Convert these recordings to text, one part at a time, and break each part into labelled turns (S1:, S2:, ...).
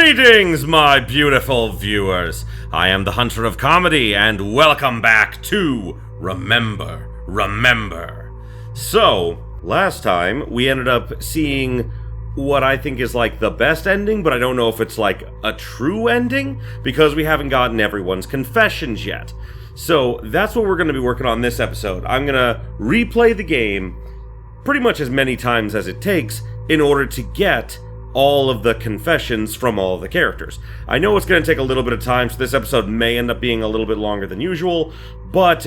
S1: Greetings, my beautiful viewers. I am the Hunter of Comedy, and welcome back to Remember. So, last time we ended up seeing what I think is like the best ending, but I don't know if it's like a true ending because we haven't gotten everyone's confessions yet. So that's what we're going to be working on this episode. I'm going to replay the game pretty much as many times as it takes in order to get all of the confessions from all of the characters. I know it's going to take a little bit of time, so this episode may end up being a little bit longer than usual, but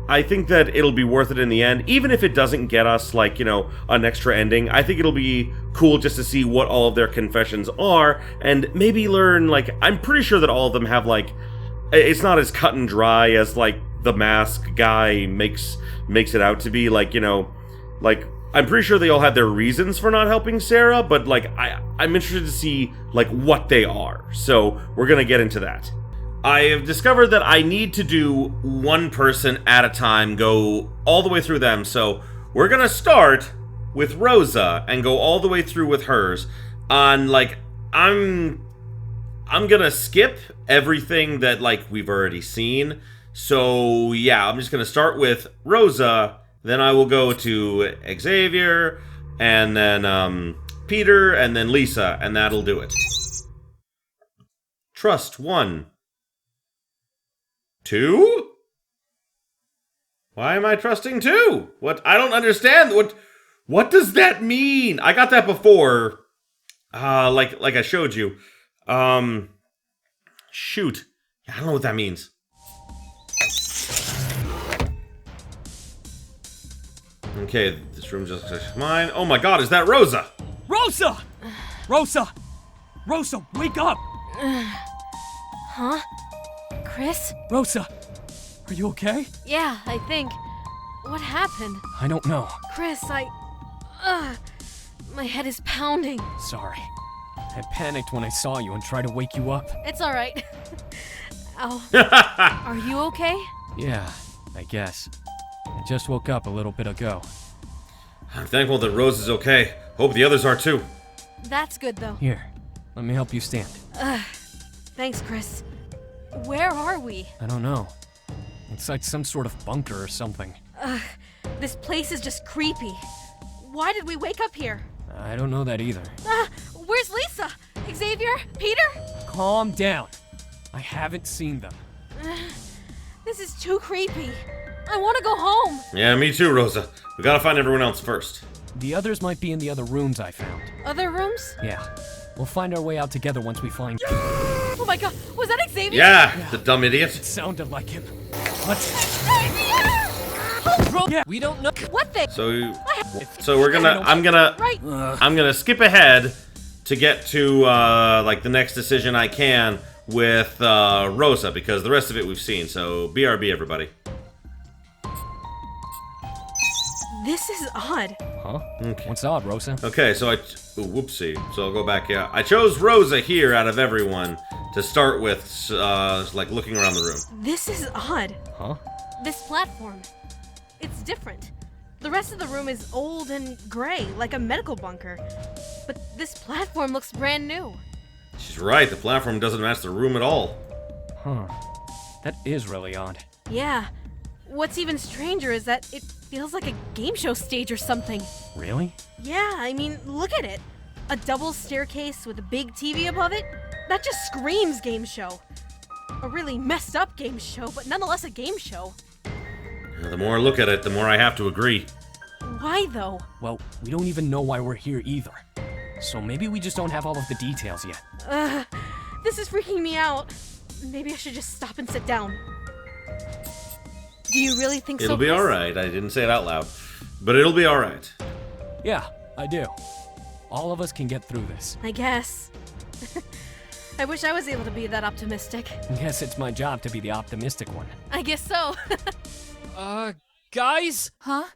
S1: I think that it'll be worth it in the end. Even if it doesn't get us, like, you know, an extra ending, I think it'll be cool just to see what all of their confessions are, and maybe learn, like, I'm pretty sure that all of them have, like, it's not as cut and dry as, like, the mask guy makes it out to be, like, you know, like, I'm pretty sure they all had their reasons for not helping Sara, but, like, I'm interested to see, like, what they are. So, we're gonna get into that. I have discovered that I need to do one person at a time, go all the way through them. So, we're gonna start with Rosa and go all the way through with hers. On, like, I'm gonna skip everything that, like, we've already seen. So, yeah, I'm just gonna start with Rosa. Then I will go to Xavier, and then Peter, and then Lisa, and that'll do it. Trust 1. 2? Why am I trusting 2? What? I don't understand. What does that mean? I got that before. Like I showed you. Shoot. I don't know what that means. Okay, this room just looks like mine. Oh my god, is that Rosa?
S2: Rosa! Rosa, wake up!
S3: Huh? Kris?
S2: Rosa, are you okay?
S3: Yeah, I think. What happened?
S2: I don't know.
S3: Kris, my head is pounding.
S2: Sorry. I panicked when I saw you and tried to wake you up.
S3: It's alright. Ow. Are you okay?
S2: Yeah, I guess. I just woke up a little bit ago.
S1: I'm thankful that Rose is okay. Hope the others are too.
S3: That's good, though.
S2: Here, let me help you stand.
S3: Thanks, Kris. Where are we?
S2: I don't know. It's like some sort of bunker or something.
S3: This place is just creepy. Why did we wake up here?
S2: I don't know that either.
S3: Where's Lisa? Xavier? Peter?
S2: Calm down. I haven't seen them.
S3: This is too creepy. I want to go home.
S1: Yeah, me too, Rosa. We gotta find everyone else first.
S2: The others might be in the other rooms I found.
S3: Other rooms?
S2: Yeah. We'll find our way out together once we find...
S3: Oh my god, was that Xavier?
S1: Yeah, the dumb idiot.
S2: It sounded like him. What?
S3: Xavier!
S2: Yeah, we don't know.
S3: What the?
S1: So we're gonna... I'm gonna skip ahead to get to, like, the next decision I can with, Rosa, because the rest of it we've seen. So, BRB, everybody.
S3: This is odd.
S2: Huh?
S1: Okay.
S2: What's odd, Rosa?
S1: Okay, so whoopsie. So I'll go back, yeah. I chose Rosa here out of everyone to start with, like, looking around the room.
S3: This is odd.
S2: Huh?
S3: This platform. It's different. The rest of the room is old and gray, like a medical bunker. But this platform looks brand new.
S1: She's right, the platform doesn't match the room at all.
S2: Huh. That is really odd.
S3: Yeah. What's even stranger is that it feels like a game show stage or something.
S2: Really?
S3: Yeah, I mean, look at it. A double staircase with a big TV above it? That just screams game show. A really messed up game show, but nonetheless a game show.
S1: The more I look at it, the more I have to agree.
S3: Why though?
S2: Well, we don't even know why we're here either. So maybe we just don't have all of the details yet.
S3: This is freaking me out. Maybe I should just stop and sit down. Do you really think so?
S1: It'll be
S3: Kris?
S1: alright. I didn't say it out loud. But it'll be alright.
S2: Yeah, I do. All of us can get through this.
S3: I guess. I wish I was able to be that optimistic.
S2: Guess it's my job to be the optimistic one.
S3: I guess so.
S2: Guys?
S4: Huh?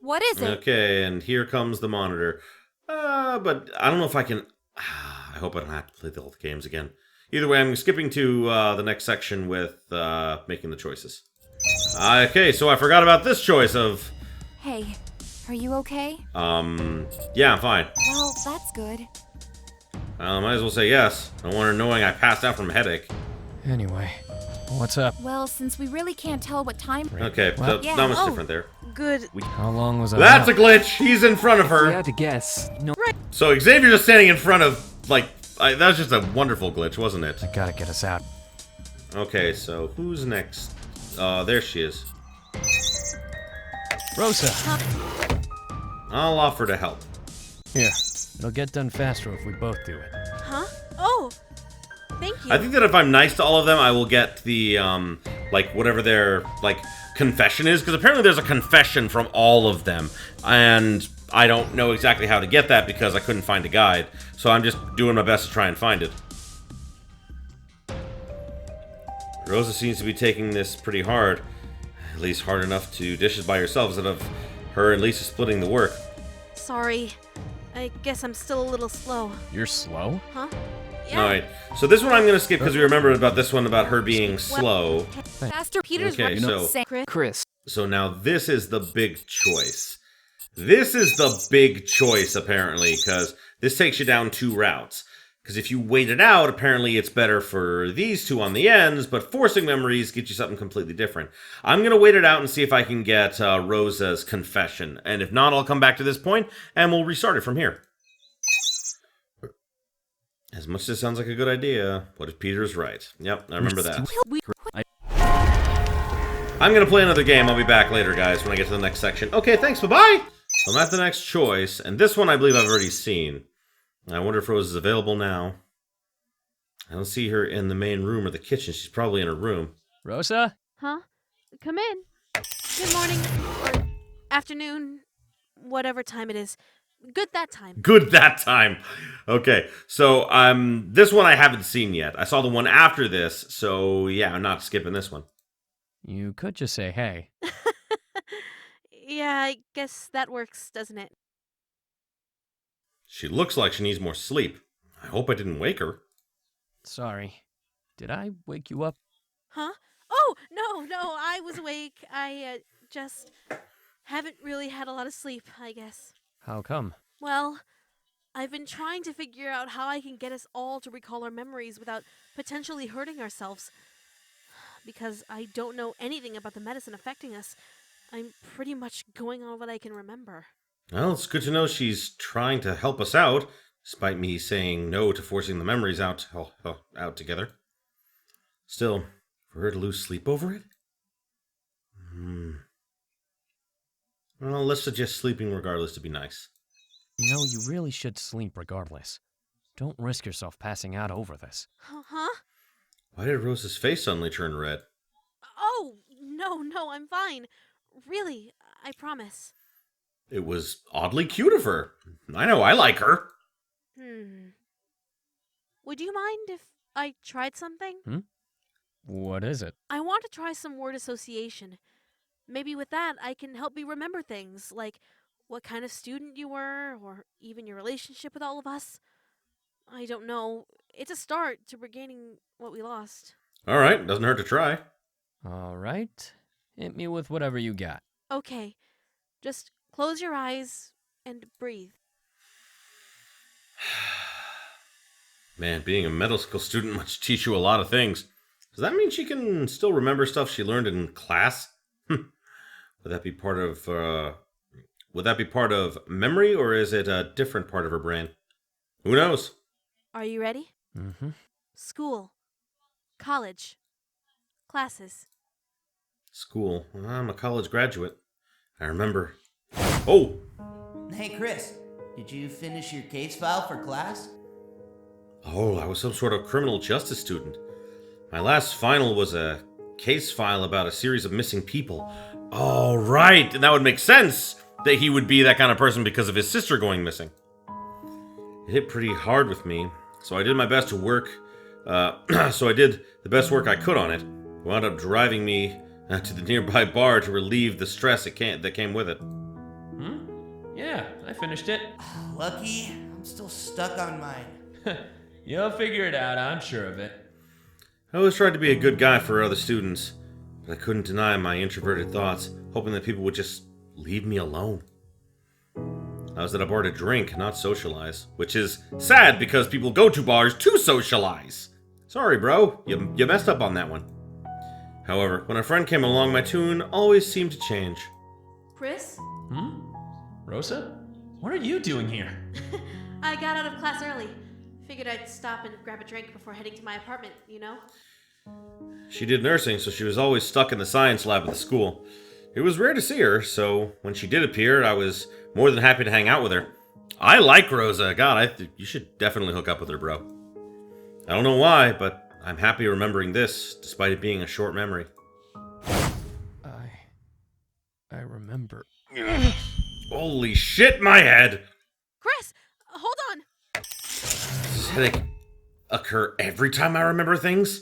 S4: What is it?
S1: Okay, and here comes the monitor. But I don't know if I can... I hope I don't have to play all the games again. Either way, I'm skipping to the next section with making the choices. Okay, so I forgot about this choice of...
S4: Hey, are you okay?
S1: Yeah, I'm fine.
S4: Well, that's good.
S1: Might as well say yes. I don't want her knowing I passed out from a headache.
S2: Anyway, what's up?
S4: Well, since we really can't tell what time...
S1: Okay, so
S4: Yeah.
S1: not much
S3: Oh.
S1: different there.
S3: Good.
S2: How long was I
S1: That's a
S2: out?
S1: glitch! He's in front of
S2: If we
S1: her!
S2: had to guess. No,
S1: So Xavier's just standing in front of, like... that was just a wonderful glitch, wasn't it?
S2: I gotta get us out.
S1: Okay, so who's next? There she is.
S2: Rosa!
S1: I'll offer to help.
S2: Here, it'll get done faster if we both do it.
S3: Huh? Oh, thank you.
S1: I think that if I'm nice to all of them, I will get the, like, whatever their, like, confession is. Because apparently there's a confession from all of them. And I don't know exactly how to get that because I couldn't find a guide. So I'm just doing my best to try and find it. Rosa seems to be taking this pretty hard. At least hard enough to dish it by herself instead of her and Lisa splitting the work.
S3: Sorry. I guess I'm still a little slow.
S2: You're slow?
S3: Huh? Yeah.
S1: Alright, so this one I'm going to skip because we remember about this one about her being slow.
S4: Faster, Peter's
S1: Okay,
S4: right.
S1: so...
S4: Say,
S2: Kris.
S1: So now this is the big choice. This is the big choice, apparently, because this takes you down 2 routes. Because if you wait it out, apparently it's better for these 2 on the ends, but forcing memories gets you something completely different. I'm going to wait it out and see if I can get Rosa's confession. And if not, I'll come back to this point, and we'll restart it from here. As much as it sounds like a good idea, what if Peter's right? Yep, I remember that. I'm going to play another game. I'll be back later, guys, when I get to the next section. Okay, thanks, bye-bye! I'm at the next choice, and this one I believe I've already seen. I wonder if Rose is available now. I don't see her in the main room or the kitchen. She's probably in her room.
S2: Rosa?
S3: Huh? Come in. Good morning. Or afternoon. Whatever time it is. Good that time.
S1: Good that time. Okay, so this one I haven't seen yet. I saw the one after this, so yeah, I'm not skipping this one.
S2: You could just say hey.
S3: Yeah, I guess that works, doesn't it?
S1: She looks like she needs more sleep. I hope I didn't wake her.
S2: Sorry. Did I wake you up?
S3: Huh? Oh, no, I was awake. I just haven't really had a lot of sleep, I guess.
S2: How come?
S3: Well, I've been trying to figure out how I can get us all to recall our memories without potentially hurting ourselves. Because I don't know anything about the medicine affecting us. I'm pretty much going on what I can remember.
S1: Well, it's good to know she's trying to help us out, despite me saying no to forcing the memories out together. Still, for her to lose sleep over it? Well, let's suggest sleeping regardless to be nice.
S2: You know, you really should sleep regardless. Don't risk yourself passing out over this.
S3: Huh?
S1: Why did Rose's face suddenly turn red?
S3: Oh, no, I'm fine. Really, I promise.
S1: It was oddly cute of her. I know I like her.
S3: Would you mind if I tried something?
S2: What is it?
S3: I want to try some word association. Maybe with that, I can help me remember things, like what kind of student you were, or even your relationship with all of us. I don't know. It's a start to regaining what we lost.
S1: All right, doesn't hurt to try.
S2: All right. Hit me with whatever you got.
S3: Okay, just close your eyes and breathe.
S1: Man, being a medical school student must teach you a lot of things. Does that mean she can still remember stuff she learned in class? Would that be part of memory, or is it a different part of her brain? Who knows?
S3: Are you ready?
S2: Mm-hmm.
S3: School. College. Classes.
S1: School. I'm a college graduate. I remember. Oh!
S5: Hey, Kris, did you finish your case file for class?
S1: Oh, I was some sort of criminal justice student. My last final was a case file about a series of missing people. Oh, right! And that would make sense that he would be that kind of person because of his sister going missing. It hit pretty hard with me, so I did my best to work. So I did the best work I could on it. It wound up driving me to the nearby bar to relieve the stress that came with it.
S6: Yeah, I finished it.
S5: Lucky, I'm still stuck on mine.
S6: You'll figure it out, I'm sure of it.
S1: I always tried to be a good guy for other students, but I couldn't deny my introverted thoughts, hoping that people would just leave me alone. I was at a bar to drink, not socialize. Which is sad because people go to bars to socialize. Sorry, bro. You messed up on that one. However, when a friend came along, my tune always seemed to change.
S3: Kris?
S6: Rosa? What are you doing here?
S3: I got out of class early. Figured I'd stop and grab a drink before heading to my apartment, you know?
S1: She did nursing, so she was always stuck in the science lab at the school. It was rare to see her, so when she did appear, I was more than happy to hang out with her. I like Rosa. God, you should definitely hook up with her, bro. I don't know why, but I'm happy remembering this, despite it being a short memory.
S2: I remember.
S1: Holy shit, my head!
S3: Kris, hold on.
S1: Does headache occur every time I remember things?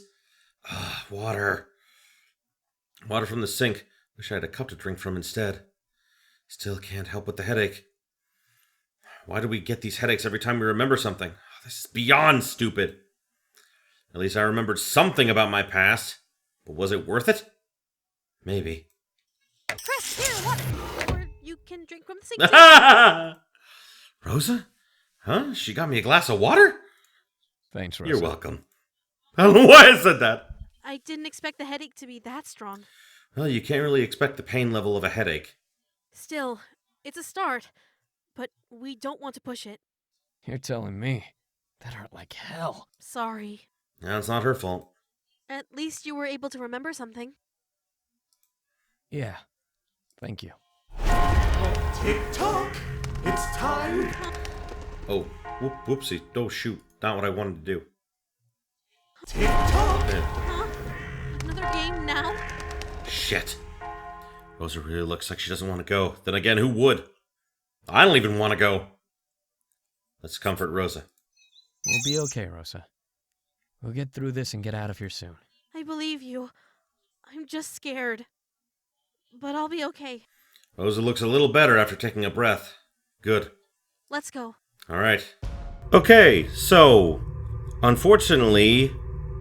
S1: Water. Water from the sink. Wish I had a cup to drink from instead. Still can't help with the headache. Why do we get these headaches every time we remember something? This is beyond stupid. At least I remembered something about my past. But was it worth it? Maybe.
S3: Kris, here, what? Or you can drink from the sink too.
S1: Rosa? Huh? She got me a glass of water?
S2: Thanks, Rosa.
S1: You're welcome. I don't know why I said that.
S3: I didn't expect the headache to be that strong.
S1: Well, you can't really expect the pain level of a headache.
S3: Still, it's a start. But we don't want to push it.
S2: You're telling me. That hurt like hell.
S3: Sorry.
S1: No, it's not her fault.
S3: At least you were able to remember something.
S2: Yeah. Thank you.
S7: Tick-tock! It's time!
S1: Oh, whoopsie. Oh, shoot. Not what I wanted to do.
S7: Tick-tock!
S3: Huh? Another game now?
S1: Shit. Rosa really looks like she doesn't want to go. Then again, who would? I don't even want to go. Let's comfort Rosa.
S2: We'll be okay, Rosa. We'll get through this and get out of here soon.
S3: I believe you. I'm just scared. But I'll be okay.
S1: Rosa looks a little better after taking a breath. Good.
S3: Let's go.
S1: All right. Okay, so unfortunately,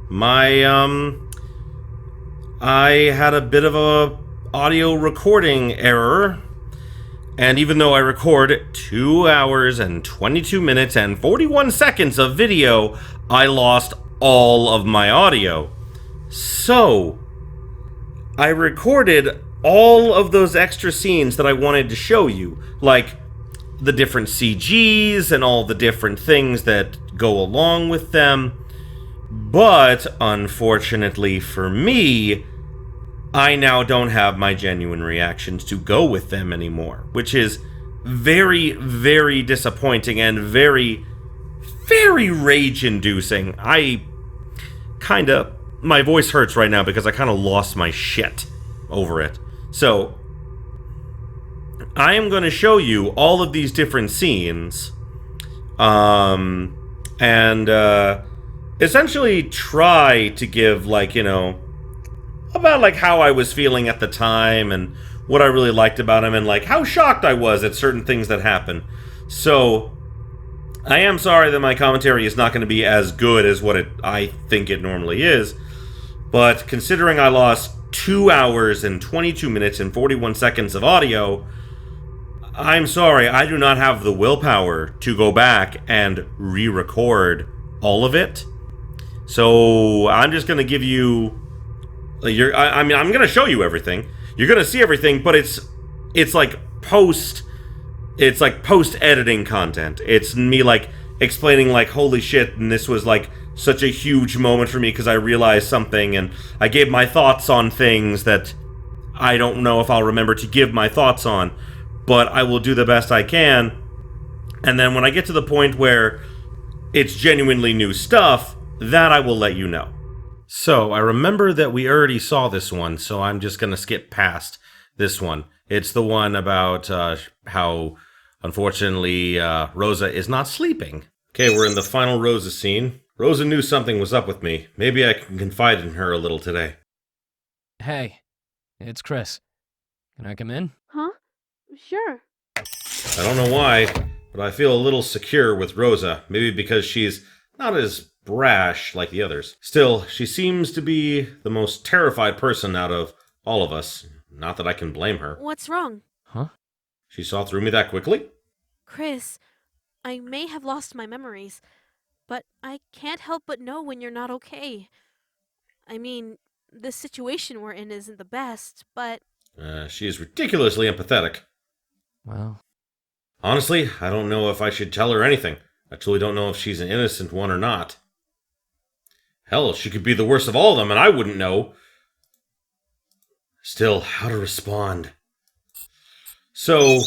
S1: I had a bit of a audio recording error. And even though I record 2 hours and 22 minutes and 41 seconds of video, I lost all of my audio. So, I recorded all of those extra scenes that I wanted to show you, like the different CGs and all the different things that go along with them. But, unfortunately for me, I now don't have my genuine reactions to go with them anymore, which is very, very disappointing and very, very rage-inducing. My voice hurts right now because I kind of lost my shit over it. So, I am going to show you all of these different scenes, and essentially try to give, about how I was feeling at the time and what I really liked about him and how shocked I was at certain things that happened. So I am sorry that my commentary is not going to be as good as what I think it normally is, but considering I lost 2 hours and 22 minutes and 41 seconds of audio, I'm sorry, I do not have the willpower to go back and re-record all of it. So I'm just going to give you I'm going to show you everything. You're going to see everything, but it's post-editing content. It's me, explaining, holy shit, and this was, such a huge moment for me because I realized something, and I gave my thoughts on things that I don't know if I'll remember to give my thoughts on, but I will do the best I can. And then when I get to the point where it's genuinely new stuff, that I will let you know. So, I remember that we already saw this one, so I'm just going to skip past this one. It's the one about how, unfortunately, Rosa is not sleeping. Okay, we're in the final Rosa scene. Rosa knew something was up with me. Maybe I can confide in her a little today.
S2: Hey, it's Kris. Can I come in?
S3: Huh? Sure.
S1: I don't know why, but I feel a little secure with Rosa. Maybe because she's not as brash like the others. Still, she seems to be the most terrified person out of all of us. Not that I can blame her.
S3: What's wrong?
S2: Huh?
S1: She saw through me that quickly?
S3: Kris, I may have lost my memories, but I can't help but know when you're not okay. I mean, the situation we're in isn't the best, but
S1: She is ridiculously empathetic.
S2: Well,
S1: Honestly, I don't know if I should tell her anything. I truly don't know if she's an innocent one or not. Hell, she could be the worst of all of them, and I wouldn't know. Still, how to respond? So,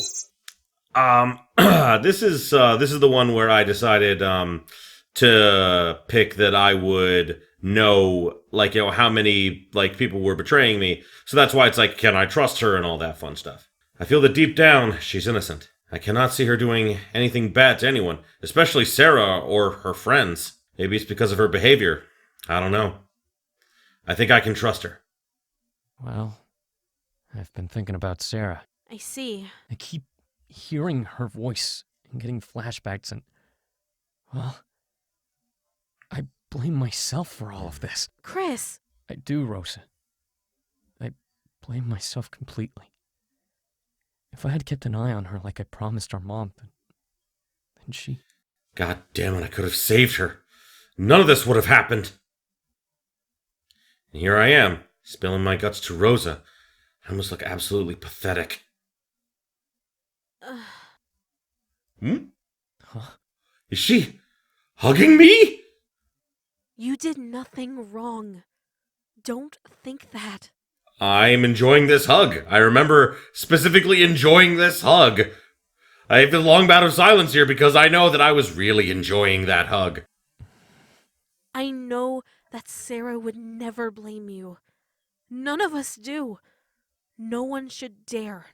S1: this is the one where I decided to pick that I would know, like, how many people were betraying me. So that's why it's like, can I trust her and all that fun stuff. I feel that deep down she's innocent. I cannot see her doing anything bad to anyone, especially Sara or her friends. Maybe it's because of her behavior. I don't know. I think I can trust her.
S2: well, I've been thinking about Sara.
S3: I see.
S2: I keep hearing her voice and getting flashbacks and, well, I blame myself for all of this.
S3: Kris!
S2: I do, Rosa. I blame myself completely. If I had kept an eye on her like I promised our mom, then she...
S1: God damn it, I could have saved her. None of this would have happened. And here I am, spilling my guts to Rosa. I almost look absolutely pathetic. Hmm?
S2: Huh?
S1: Is she hugging me?
S3: You did nothing wrong. Don't think that.
S1: I'm enjoying this hug. I remember specifically enjoying this hug. I have a long bout of silence here because I know that I was really enjoying that hug.
S3: I know that Sara would never blame you. None of us do. No one should dare.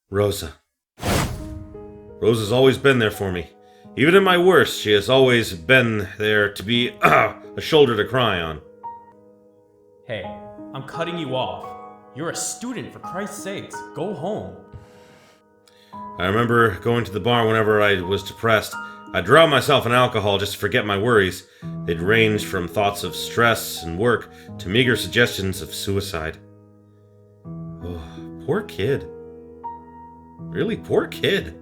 S1: Rosa. Rosa's always been there for me. Even in my worst, she has always been there to be a shoulder to cry on.
S6: Hey, I'm cutting you off. You're a student, for Christ's sakes. Go home.
S1: I remember going to the bar whenever I was depressed. I'd drown myself in alcohol just to forget my worries. They'd range from thoughts of stress and work to meager suggestions of suicide. Oh, poor kid. Really poor kid.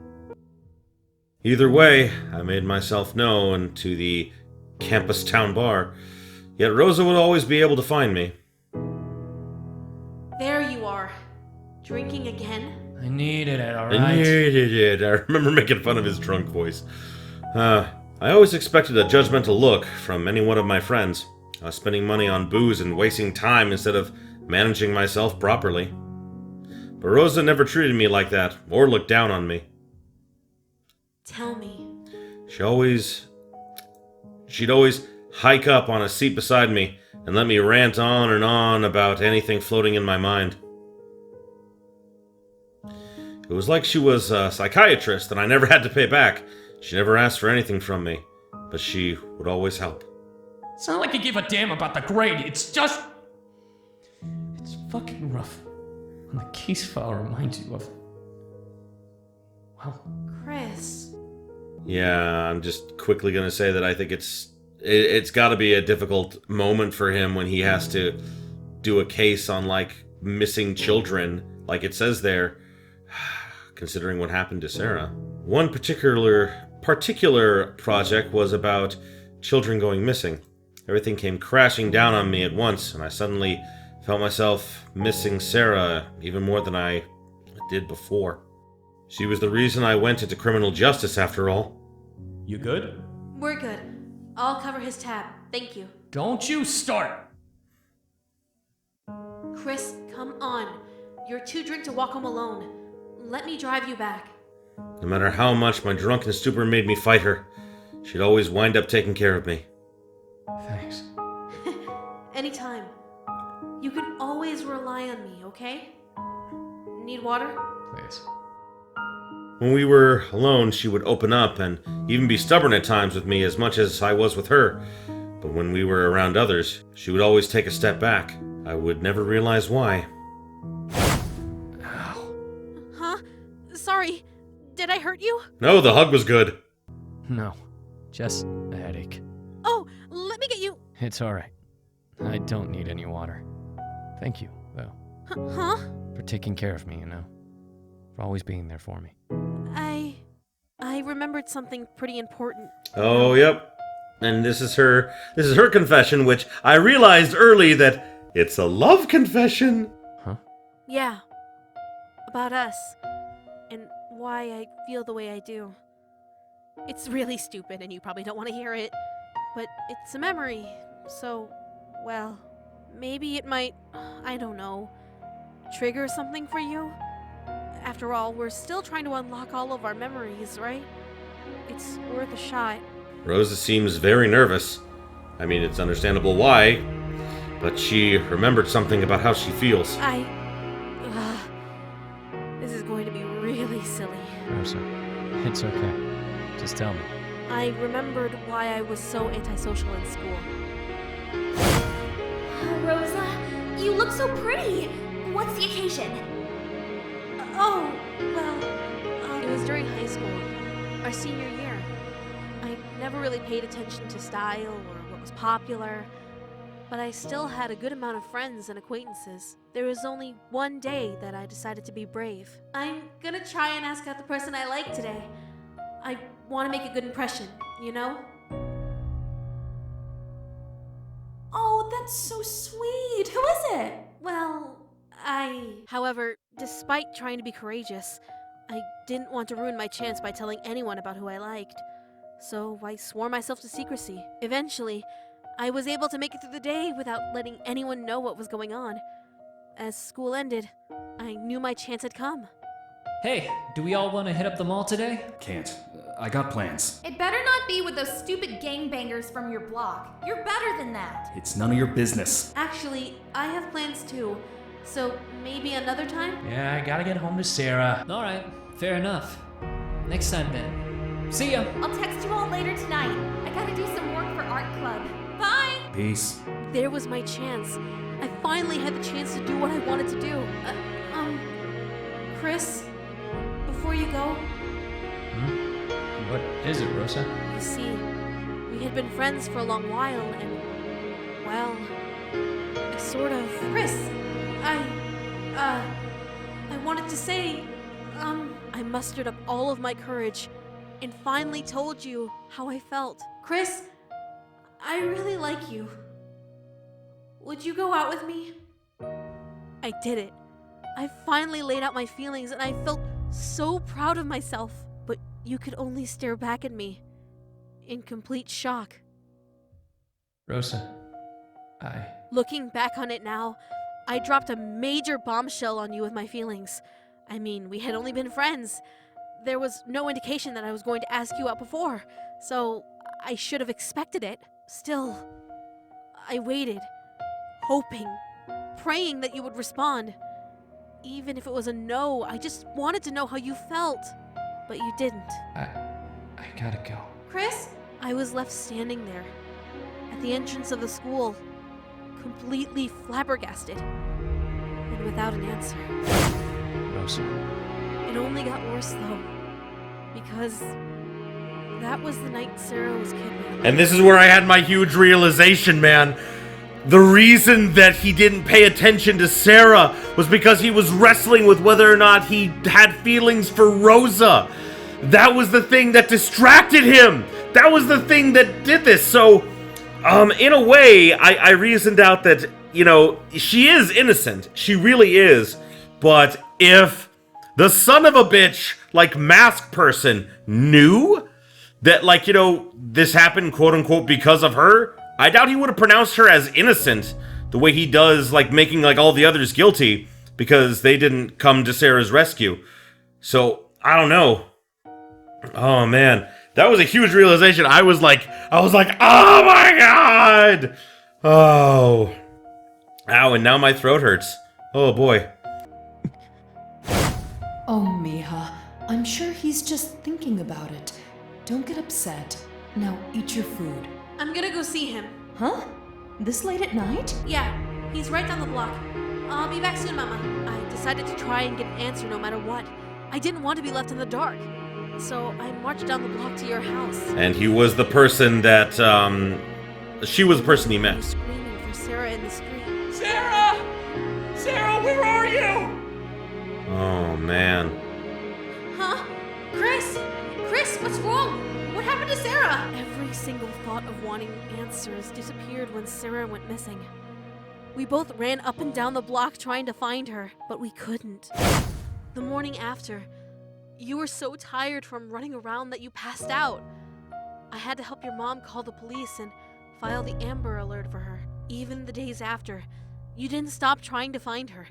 S1: Either way, I made myself known to the campus town bar, yet Rosa would always be able to find me.
S3: There you are. Drinking again?
S2: I needed it,
S1: I
S2: alright?
S1: needed it. I remember making fun of his drunk voice. I always expected a judgmental look from any one of my friends. I was spending money on booze and wasting time instead of managing myself properly. But Rosa never treated me like that, or looked down on me.
S3: Tell me.
S1: She'd always hike up on a seat beside me and let me rant on and on about anything floating in my mind. It was like she was a psychiatrist and I never had to pay back. She never asked for anything from me, but she would always help.
S6: It's not like you give a damn about the grade, it's just...
S2: It's fucking rough when the case file reminds you of... well,
S3: Kris.
S1: Yeah, I'm just quickly gonna say that I think it's gotta be a difficult moment for him when he has to do a case on, missing children, like it says there, considering what happened to Sara. One particular project was about children going missing. Everything came crashing down on me at once, and I suddenly felt myself missing Sara even more than I did before. She was the reason I went into criminal justice, after all.
S6: You good?
S3: We're good. I'll cover his tab. Thank you.
S6: Don't you start!
S3: Kris, come on. You're too drunk to walk home alone. Let me drive you back.
S1: No matter how much my drunken stupor made me fight her, she'd always wind up taking care of me.
S2: thanks.
S3: Anytime. You can always rely on me, okay? Need water?
S2: Please.
S1: When we were alone, she would open up and even be stubborn at times with me as much as I was with her. But when we were around others, she would always take a step back. I would never realize why.
S2: Ow.
S3: Huh? Sorry. Did I hurt you?
S1: No, the hug was good.
S2: No, just a headache.
S3: Oh, let me get you.
S2: It's alright. I don't need any water. Thank you, though,
S3: Huh?
S2: for taking care of me, For always being there for me.
S3: I remembered something pretty important.
S1: Oh, yep. And this is her confession, which I realized early that it's a love confession.
S2: Huh?
S3: Yeah. About us. And why I feel the way I do. It's really stupid and you probably don't want to hear it. But it's a memory. So, well, maybe it might, I don't know, trigger something for you? After all, we're still trying to unlock all of our memories, right? It's worth a shot.
S1: Rosa seems very nervous. I mean, it's understandable why, but she remembered something about how she feels.
S3: This is going to be really silly.
S2: Rosa, it's okay. Just tell me.
S3: I remembered why I was so antisocial in school.
S4: Rosa, you look so pretty. What's the occasion?
S3: It was during high school, our senior year. I never really paid attention to style or what was popular, but I still had a good amount of friends and acquaintances. There was only one day that I decided to be brave. I'm gonna try and ask out the person I like today. I want to make a good impression, you know?
S4: Oh, that's so sweet. Who is it?
S3: Well, However, despite trying to be courageous, I didn't want to ruin my chance by telling anyone about who I liked. So I swore myself to secrecy. Eventually, I was able to make it through the day without letting anyone know what was going on. As school ended, I knew my chance had come.
S8: Hey, do we all want to hit up the mall today?
S7: Can't. I got plans.
S4: It better not be with those stupid gangbangers from your block. You're better than that.
S7: It's none of your business.
S3: Actually, I have plans too. So maybe another time?
S8: Yeah, I gotta get home to Sara. Alright, fair enough. Next time then. See ya!
S4: I'll text you all later tonight. I gotta do some work for art club. Bye!
S7: Peace.
S3: There was my chance. I finally had the chance to do what I wanted to do. Kris, before you go,
S2: What is it, Rosa?
S3: you see, we had been friends for a long while, and, well, I sort of... Kris, I wanted to say, I mustered up all of my courage and finally told you how I felt. Kris, I really like you. Would you go out with me? I did it. I finally laid out my feelings and I felt so proud of myself, but you could only stare back at me in complete shock.
S2: Rosa,
S3: Looking back on it now, I dropped a major bombshell on you with my feelings. I mean, we had only been friends. There was no indication that I was going to ask you out before, so I should have expected it. Still, I waited, hoping, praying that you would respond. Even if it was a no, I just wanted to know how you felt. But you didn't.
S2: I gotta go.
S3: Kris? I was left standing there, at the entrance of the school, completely flabbergasted, and without an answer.
S2: Rosa.
S3: It only got worse though, because that was the night Sara was kidnapped.
S1: And this is where I had my huge realization, man. The reason that he didn't pay attention to Sara was because he was wrestling with whether or not he had feelings for Rosa. That was the thing that distracted him. That was the thing that did this. So, in a way, I reasoned out that, you know, she is innocent. She really is. But if the son of a bitch, like, mask person knew that, like, you know, this happened, quote unquote, because of her, I doubt he would have pronounced her as innocent the way he does, like, making, like, all the others guilty because they didn't come to Sara's rescue. So, I don't know. Oh, man. That was a huge realization. I was like, oh my god! Oh. Ow, and now my throat hurts. Oh, boy.
S9: Oh, Mija, I'm sure he's just thinking about it. Don't get upset. Now eat your food.
S3: I'm gonna go see him.
S9: Huh? This late at night?
S3: Yeah, he's right down the block. I'll be back soon, Mama. I decided to try and get an answer no matter what. I didn't want to be left in the dark. So I marched down the block to your house.
S1: And he was the person that, she was the person he
S3: I
S1: met.
S3: was screaming for Sara in the street.
S8: Sara! Sara, where are you?
S1: Oh, man.
S3: Huh? Kris?
S4: Kris, what's wrong? What happened to Sara?
S3: Every single thought of wanting answers disappeared when Sara went missing. We both ran up and down the block trying to find her, but we couldn't. The morning after, you were so tired from running around that you passed out. I had to help your mom call the police and file the Amber Alert for her. Even the days after, you didn't stop trying to find her.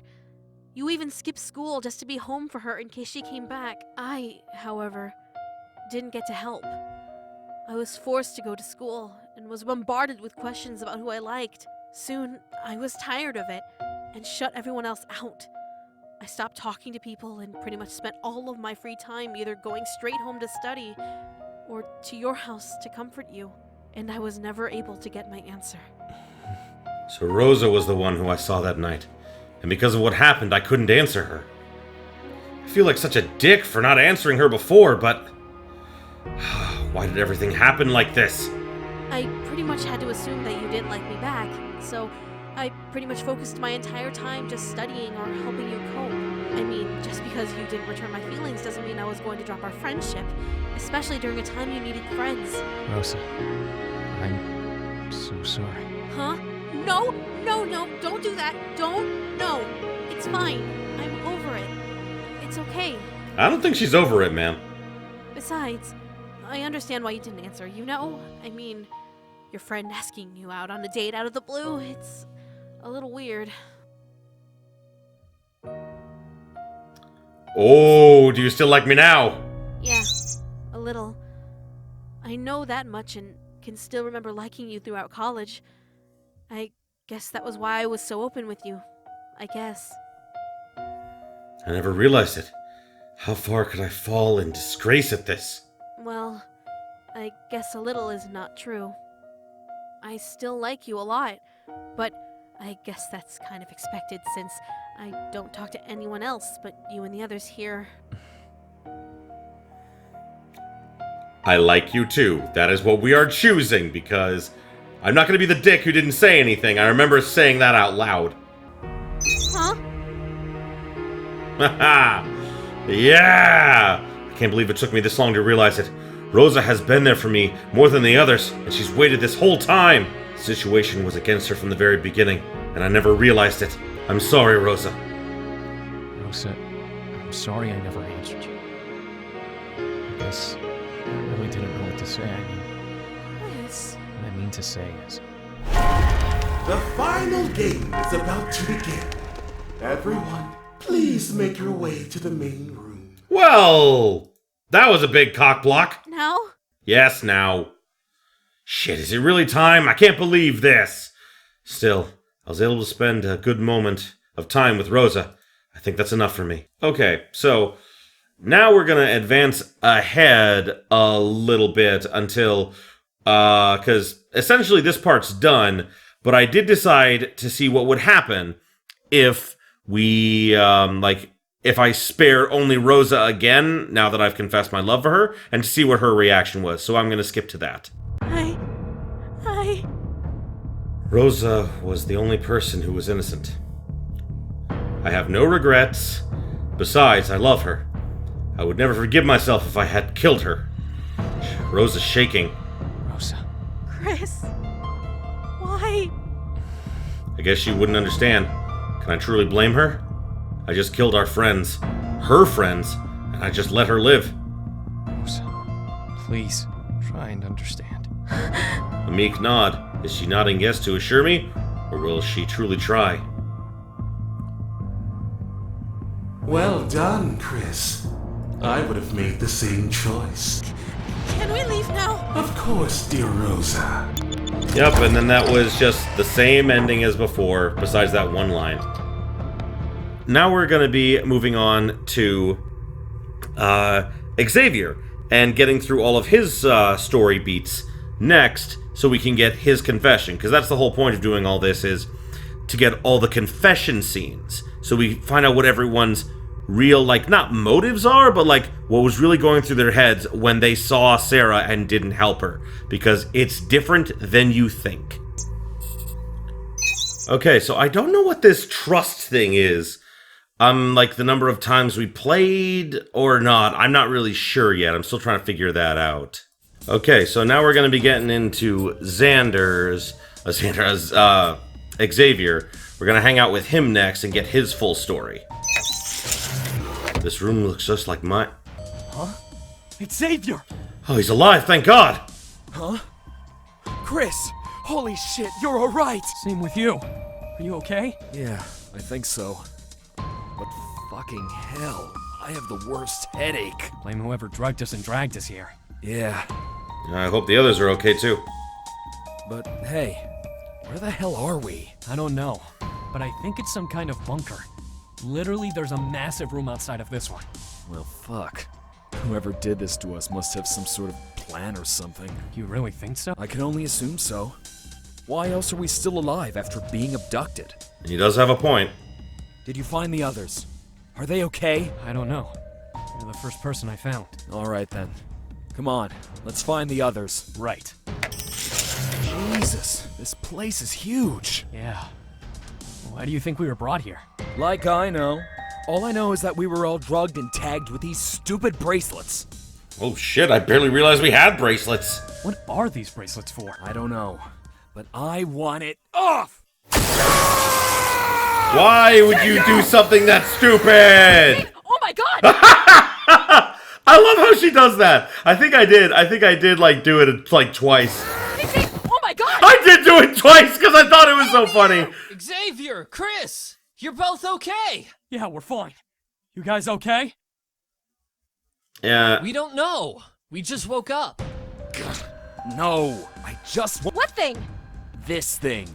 S3: You even skipped school just to be home for her in case she came back. I, however, didn't get to help. I was forced to go to school and was bombarded with questions about who I liked. Soon, I was tired of it and shut everyone else out. I stopped talking to people and pretty much spent all of my free time either going straight home to study or to your house to comfort you. And I was never able to get my answer.
S1: So Rosa was the one who I saw that night, and because of what happened, I couldn't answer her. I feel like such a dick for not answering her before, but why did everything happen like this?
S3: I pretty much had to assume that you didn't like me back, so I pretty much focused my entire time just studying or helping you cope. I mean, just because you didn't return my feelings doesn't mean I was going to drop our friendship, especially during a time you needed friends.
S2: Rosa, I'm so sorry.
S3: Huh? No, don't do that. No. It's fine. I'm over it. It's okay.
S1: I don't think she's over it, man.
S3: Besides, I understand why you didn't answer, you know? I mean, your friend asking you out on a date out of the blue, it's a little weird.
S1: Oh, do you still like me now?
S3: Yeah, a little. I know that much and can still remember liking you throughout college. I guess that was why I was so open with you. I guess.
S1: I never realized it. How far could I fall in disgrace at this?
S3: Well, I guess a little is not true. I still like you a lot, but I guess that's kind of expected since I don't talk to anyone else but you and the others here.
S1: I like you too. That is what we are choosing, because I'm not going to be the dick who didn't say anything. I remember saying that out loud.
S3: Huh?
S1: Haha! Yeah! I can't believe it took me this long to realize it. Rosa has been there for me more than the others, and she's waited this whole time. The situation was against her from the very beginning, and I never realized it. I'm sorry, Rosa.
S2: Rosa, I'm sorry I never answered you. I guess I really didn't know what to say.
S3: Kris.
S2: What I mean to say is...
S10: The final game is about to begin. Everyone, please make your way to the main room.
S1: Well, that was a big cock block.
S3: Now?
S1: Yes, now. Shit, is it really time? I can't believe this. Still, I was able to spend a good moment of time with Rosa. I think that's enough for me. Okay, so now we're gonna advance ahead a little bit until, because essentially this part's done, but I did decide to see what would happen if we, if I spare only Rosa again, now that I've confessed my love for her, and to see what her reaction was. So I'm gonna skip to that. Rosa was the only person who was innocent. I have no regrets. Besides, I love her. I would never forgive myself if I had killed her. Rosa's shaking.
S2: Rosa.
S3: Kris. Why?
S1: I guess she wouldn't understand. Can I truly blame her? I just killed our friends. Her friends. And I just let her live.
S2: Rosa, please, try and understand.
S1: A meek nod. Is she nodding yes to assure me? Or will she truly try?
S10: Well done, Kris. I would have made the same choice.
S3: Can we leave now?
S10: Of course, dear Rosa.
S1: Yep, and then that was just the same ending as before, besides that one line. Now we're going to be moving on to Xavier and getting through all of his story beats next so we can get his confession, because that's the whole point of doing all this, is to get all the confession scenes so we find out what everyone's real, not motives are, but what was really going through their heads when they saw Sara and didn't help her, because it's different than you think. Okay, so I don't know what this trust thing is. Like the number of times we played or not. I'm not really sure yet. I'm still trying to figure that out. Okay, so now we're going to be getting into Xavier. We're going to hang out with him next and get his full story. This room looks just like mine.
S11: Huh? It's Xavier!
S1: Oh, he's alive, thank God!
S11: Huh? Kris! Holy shit, you're alright!
S2: Same with you. Are you okay?
S11: Yeah, I think so. But fucking hell, I have the worst headache.
S2: Blame whoever drugged us and dragged us here.
S11: Yeah.
S1: I hope the others are okay too.
S11: But hey, where the hell are we?
S2: I don't know, but I think it's some kind of bunker. Literally, there's a massive room outside of this one.
S11: Well, fuck. Whoever did this to us must have some sort of plan or something.
S2: You really think so?
S11: I can only assume so. Why else are we still alive after being abducted?
S1: He does have a point.
S11: Did you find the others? Are they okay?
S2: I don't know. You're the first person I found.
S11: Alright then. Come on, let's find the others.
S2: Right.
S11: Jesus, this place is huge.
S2: Yeah. Why do you think we were brought here?
S11: Like I know. All I know is that we were all drugged and tagged with these stupid bracelets.
S1: Oh shit, I barely realized we had bracelets.
S2: What are these bracelets for?
S11: I don't know, but I want it off!
S1: Why would you do something that stupid?
S3: Oh my God!
S1: I love how she does that. I think I did like do it like twice.
S3: Oh my God!
S1: I did do it twice because I thought it was so funny.
S8: Xavier, Kris, you're both okay.
S2: Yeah, we're fine. You guys okay?
S1: Yeah.
S8: We don't know. We just woke up.
S11: No, I just want
S3: What thing?
S11: this thing.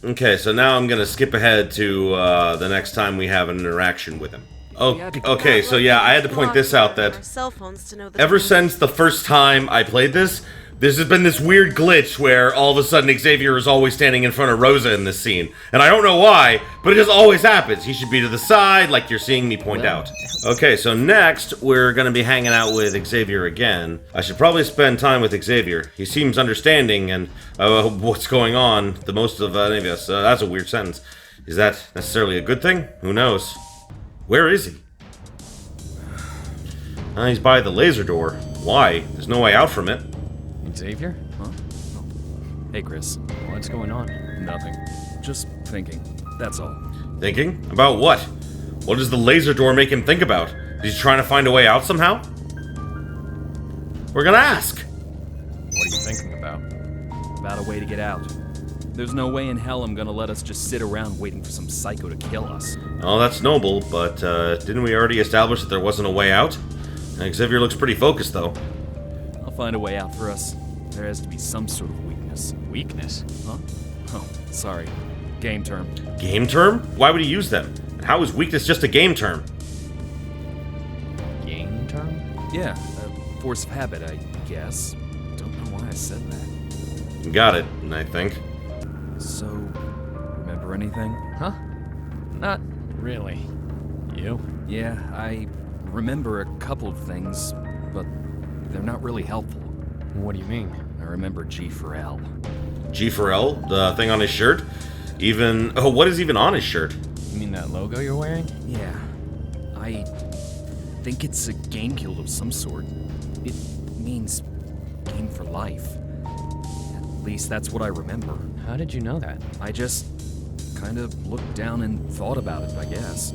S1: Okay, so now I'm gonna skip ahead to the next time we have an interaction with him. Oh, okay, so yeah, I had to point this out that
S3: Cell phones to know the
S1: ever
S3: time.
S1: since the first time I played this, there's been this weird glitch where all of a sudden Xavier is always standing in front of Rosa in this scene. And I don't know why, but it just always happens. He should be to the side, like you're seeing me point out. Okay, so next, we're gonna be hanging out with Xavier again. I should probably spend time with Xavier. He seems understanding and what's going on the most of any of us. That's a weird sentence. Is that necessarily a good thing? Who knows? Where is he? He's by the laser door. Why? There's no way out from it.
S2: Xavier?
S11: Huh? Oh. Hey, Kris.
S2: What's going on?
S11: Nothing. Just thinking. That's all.
S1: Thinking? About what? What does the laser door make him think about? Is he trying to find a way out somehow? We're gonna ask.
S2: What are you thinking about?
S11: About a way to get out. There's no way in hell I'm gonna let us just sit around waiting for some psycho to kill us.
S1: Oh, that's noble, but didn't we already establish that there wasn't a way out? Xavier looks pretty focused, though.
S11: I'll find a way out for us. There has to be some sort of weakness.
S2: Weakness?
S11: Huh? Oh, sorry. Game term.
S1: Game term? Why would he use them? And how is weakness just a game term?
S2: Game term?
S11: Yeah, force of habit, I guess. Don't know why I said that.
S1: Got it, I think.
S11: So, remember anything?
S2: Huh? Not really. You?
S11: Yeah, I remember a couple of things, but they're not really helpful.
S2: What do you mean?
S11: I remember G for L.
S1: G for L? The thing on his shirt? Even... Oh, what is even on his shirt?
S2: You mean that logo you're wearing?
S11: Yeah. I think it's a game guild of some sort. It means game for life. At least that's what I remember.
S2: How did you know that?
S11: I just kind of looked down and thought about it, I guess.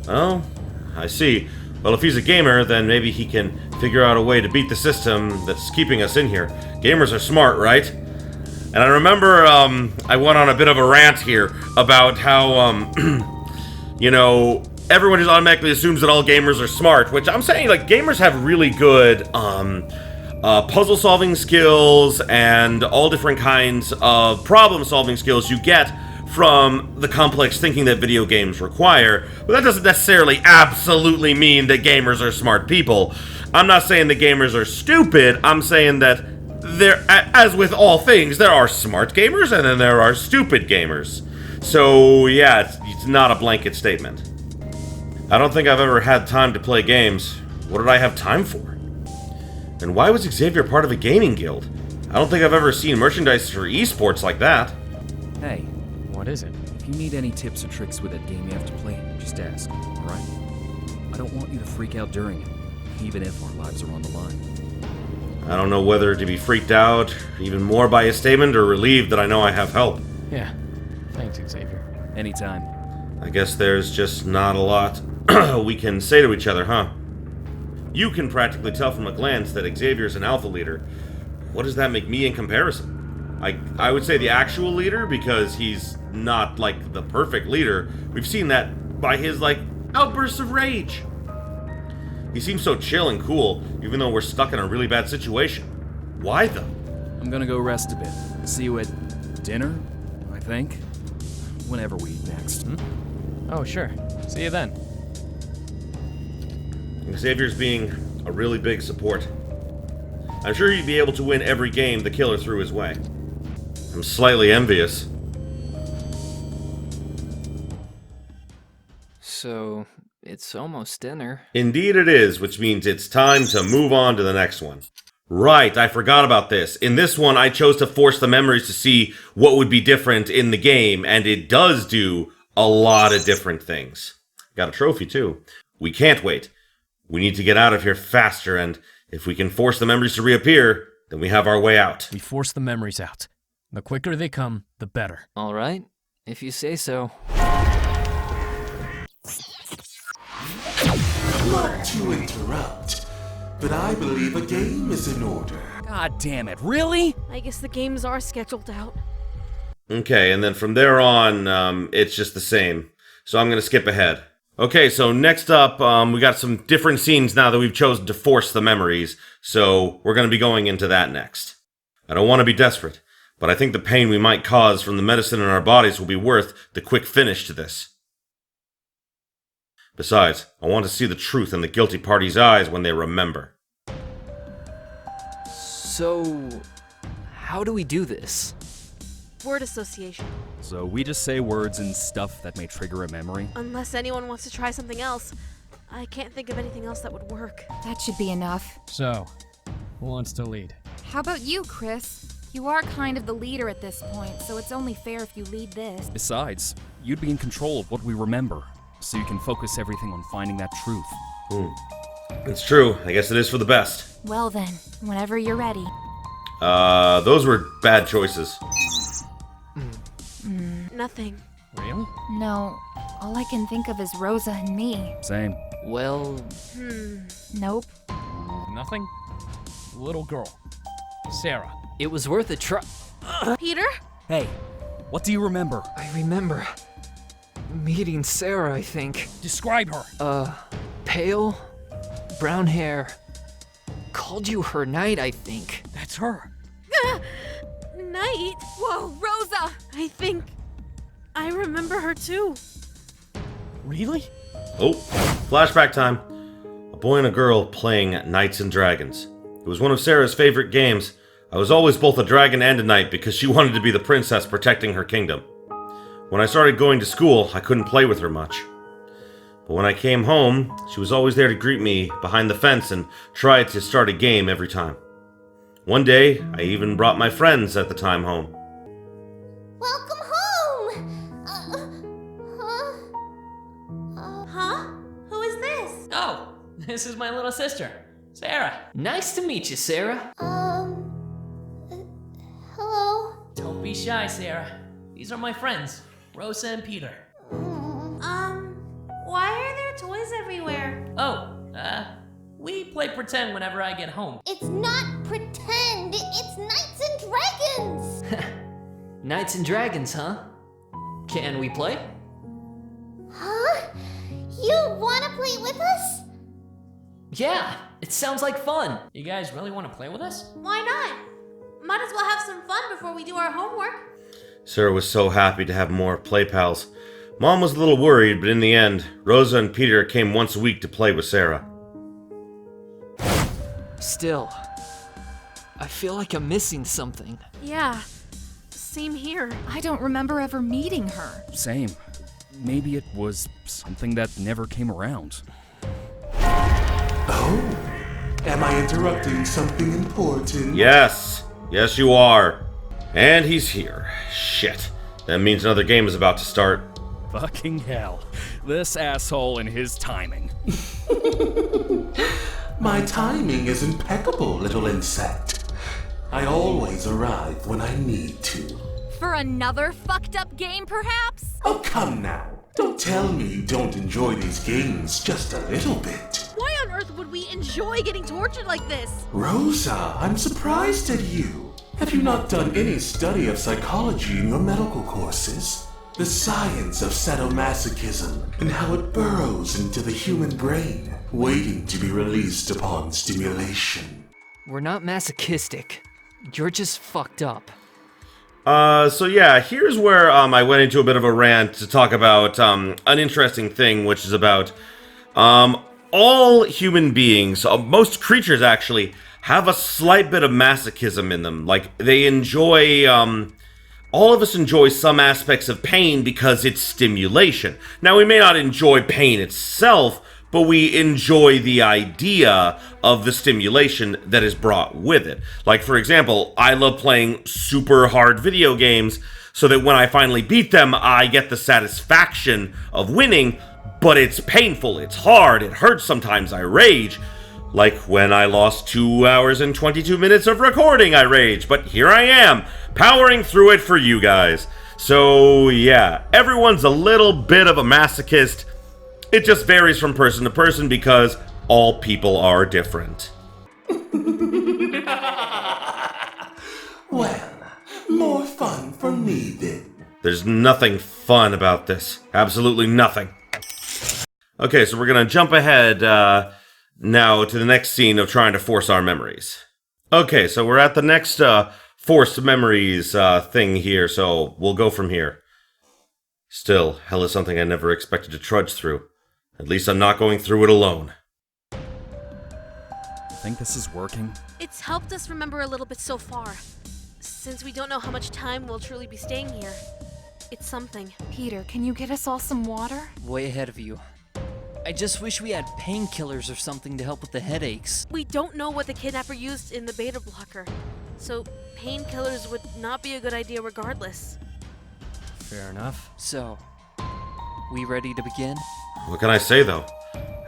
S1: Oh, I see. Well, if he's a gamer, then maybe he can figure out a way to beat the system that's keeping us in here. Gamers are smart, right? And I remember, I went on a bit of a rant here about how, you know, everyone just automatically assumes that all gamers are smart, which I'm saying, like, gamers have really good, puzzle-solving skills and all different kinds of problem-solving skills you get from the complex thinking that video games require, but that doesn't necessarily absolutely mean that gamers are smart people. I'm not saying that gamers are stupid, I'm saying that there, as with all things, there are smart gamers and then there are stupid gamers. So yeah, it's not a blanket statement. I don't think I've ever had time to play games. What did I have time for? And why was Xavier part of a gaming guild? I don't think I've ever seen merchandise for esports like that.
S11: Hey.
S2: What is it?
S11: If you need any tips or tricks with that game you have to play, just ask, alright? I don't want you to freak out during it, even if our lives are on the line.
S1: I don't know whether to be freaked out even more by his statement or relieved that I know I have help.
S2: Yeah. Thanks, Xavier.
S11: Anytime.
S1: I guess there's just not a lot we can say to each other, huh? You can practically tell from a glance that Xavier's an alpha leader. What does that make me in comparison? I would say the actual leader, because he's not, like, the perfect leader. We've seen that by his, like, outbursts of rage. He seems so chill and cool, even though we're stuck in a really bad situation. Why, though?
S11: I'm gonna go rest a bit. See you at dinner, I think. Whenever we eat next.
S2: Oh, sure. See you then.
S1: Xavier's being a really big support. I'm sure he'd be able to win every game the killer threw his way. I'm slightly envious.
S12: So, it's almost dinner.
S1: Indeed it is, which means it's time to move on to the next one. Right, I forgot about this. In this one, I chose to force the memories to see what would be different in the game, and it does do a lot of different things. Got a trophy, too. We can't wait. We need to get out of here faster, and if we can force the memories to reappear, then we have our way out.
S2: We force the memories out. The quicker they come, the better.
S12: All right, if you say so.
S10: Not to interrupt, but I believe a game is in order.
S11: God damn it, really?
S3: I guess the games are scheduled out.
S1: Okay, and then from there on, it's just the same. So I'm gonna skip ahead. Okay, so next up, we got some different scenes now that we've chosen to force the memories, so we're gonna be going into that next. I don't want to be desperate, but I think the pain we might cause from the medicine in our bodies will be worth the quick finish to this. Besides, I want to see the truth in the guilty party's eyes when they remember.
S12: So, how do we do this?
S3: Word association.
S11: So we just say words and stuff that may trigger a memory?
S3: Unless anyone wants to try something else. I can't think of anything else that would work.
S4: That should be enough.
S2: So, who wants to lead?
S4: How about you, Kris? You are kind of the leader at this point, so it's only fair if you lead this.
S11: Besides, you'd be in control of what we remember, so you can focus everything on finding that truth.
S1: It's true. I guess it is for the best.
S4: Well then, whenever you're ready.
S1: Those were bad choices.
S3: Nothing.
S2: Really?
S4: No, all I can think of is Rosa and me.
S11: Same.
S12: Well...
S4: Nope.
S2: Nothing? Little girl. Sara.
S12: It was worth a try.
S3: Peter?
S11: Hey, what do you remember?
S12: I remember meeting Sara, I think.
S2: Describe her.
S12: Pale, brown hair. Called you her knight, I think.
S2: That's her.
S3: Knight?
S4: Whoa, Rosa!
S3: I think I remember her too.
S2: Really?
S1: Oh, flashback time. A boy and a girl playing Knights and Dragons. It was one of Sarah's favorite games. I was always both a dragon and a knight because she wanted to be the princess protecting her kingdom. When I started going to school, I couldn't play with her much. But when I came home, she was always there to greet me behind the fence and try to start a game every time. One day, I even brought my friends at the time home.
S13: Welcome home!
S3: Huh? Who is this?
S8: Oh, this is my little sister, Sara.
S12: Nice to meet you, Sara.
S13: Hello?
S8: Don't be shy, Sara. These are my friends, Rosa and Peter.
S3: Why are there toys everywhere?
S8: Oh, we play pretend whenever I get home.
S13: It's not pretend, it's Knights and Dragons!
S12: Knights and Dragons, huh? Can we play?
S13: Huh? You wanna play with us?
S12: Yeah, it sounds like fun.
S8: You guys really want to play with us?
S3: Why not? Might as well have some fun before we do our homework.
S1: Sarah was so happy to have more play pals. Mom was a little worried, but in the end, Rosa and Peter came once a week to play with Sara.
S12: Still, I feel like I'm missing something.
S3: Yeah, same here.
S4: I don't remember ever meeting her.
S11: Same. Maybe it was something that never came around.
S10: Oh, am I interrupting something important?
S1: Yes, you are. And he's here. Shit. That means another game is about to start.
S11: Fucking hell. This asshole and his timing.
S10: My timing is impeccable, little insect. I always arrive when I need to.
S4: For another fucked up game, perhaps?
S10: Oh, come now. Don't tell me you don't enjoy these games just a little bit.
S3: Why on earth would we enjoy getting tortured like this?
S10: Rosa, I'm surprised at you. Have you not done any study of psychology in your medical courses? The science of sadomasochism and how it burrows into the human brain, waiting to be released upon stimulation.
S12: We're not masochistic. You're just fucked up.
S1: So yeah, here's where I went into a bit of a rant to talk about an interesting thing, which is about all human beings, most creatures actually, have a slight bit of masochism in them. Like, they enjoy, all of us enjoy some aspects of pain because it's stimulation. Now, we may not enjoy pain itself, but we enjoy the idea of the stimulation that is brought with it. Like, for example, I love playing super hard video games so that when I finally beat them, I get the satisfaction of winning, but it's painful, it's hard, it hurts sometimes, I rage. Like when I lost 2 hours and 22 minutes of recording, I rage, but here I am, powering through it for you guys. So yeah, everyone's a little bit of a masochist. It just varies from person to person because all people are different.
S10: Well, more fun for me then.
S1: There's nothing fun about this. Absolutely nothing. Okay, so we're gonna jump ahead now to the next scene of trying to force our memories. Okay, so we're at the next forced memories thing here, so we'll go from here. Still, hell is something I never expected to trudge through. At least I'm not going through it alone.
S11: Think this is working?
S3: It's helped us remember a little bit so far. Since we don't know how much time we'll truly be staying here. It's something.
S4: Peter, can you get us all some water?
S12: Way ahead of you. I just wish we had painkillers or something to help with the headaches.
S3: We don't know what the kidnapper used in the beta blocker, so painkillers would not be a good idea regardless.
S2: Fair enough.
S12: So, we ready to begin?
S1: What can I say, though?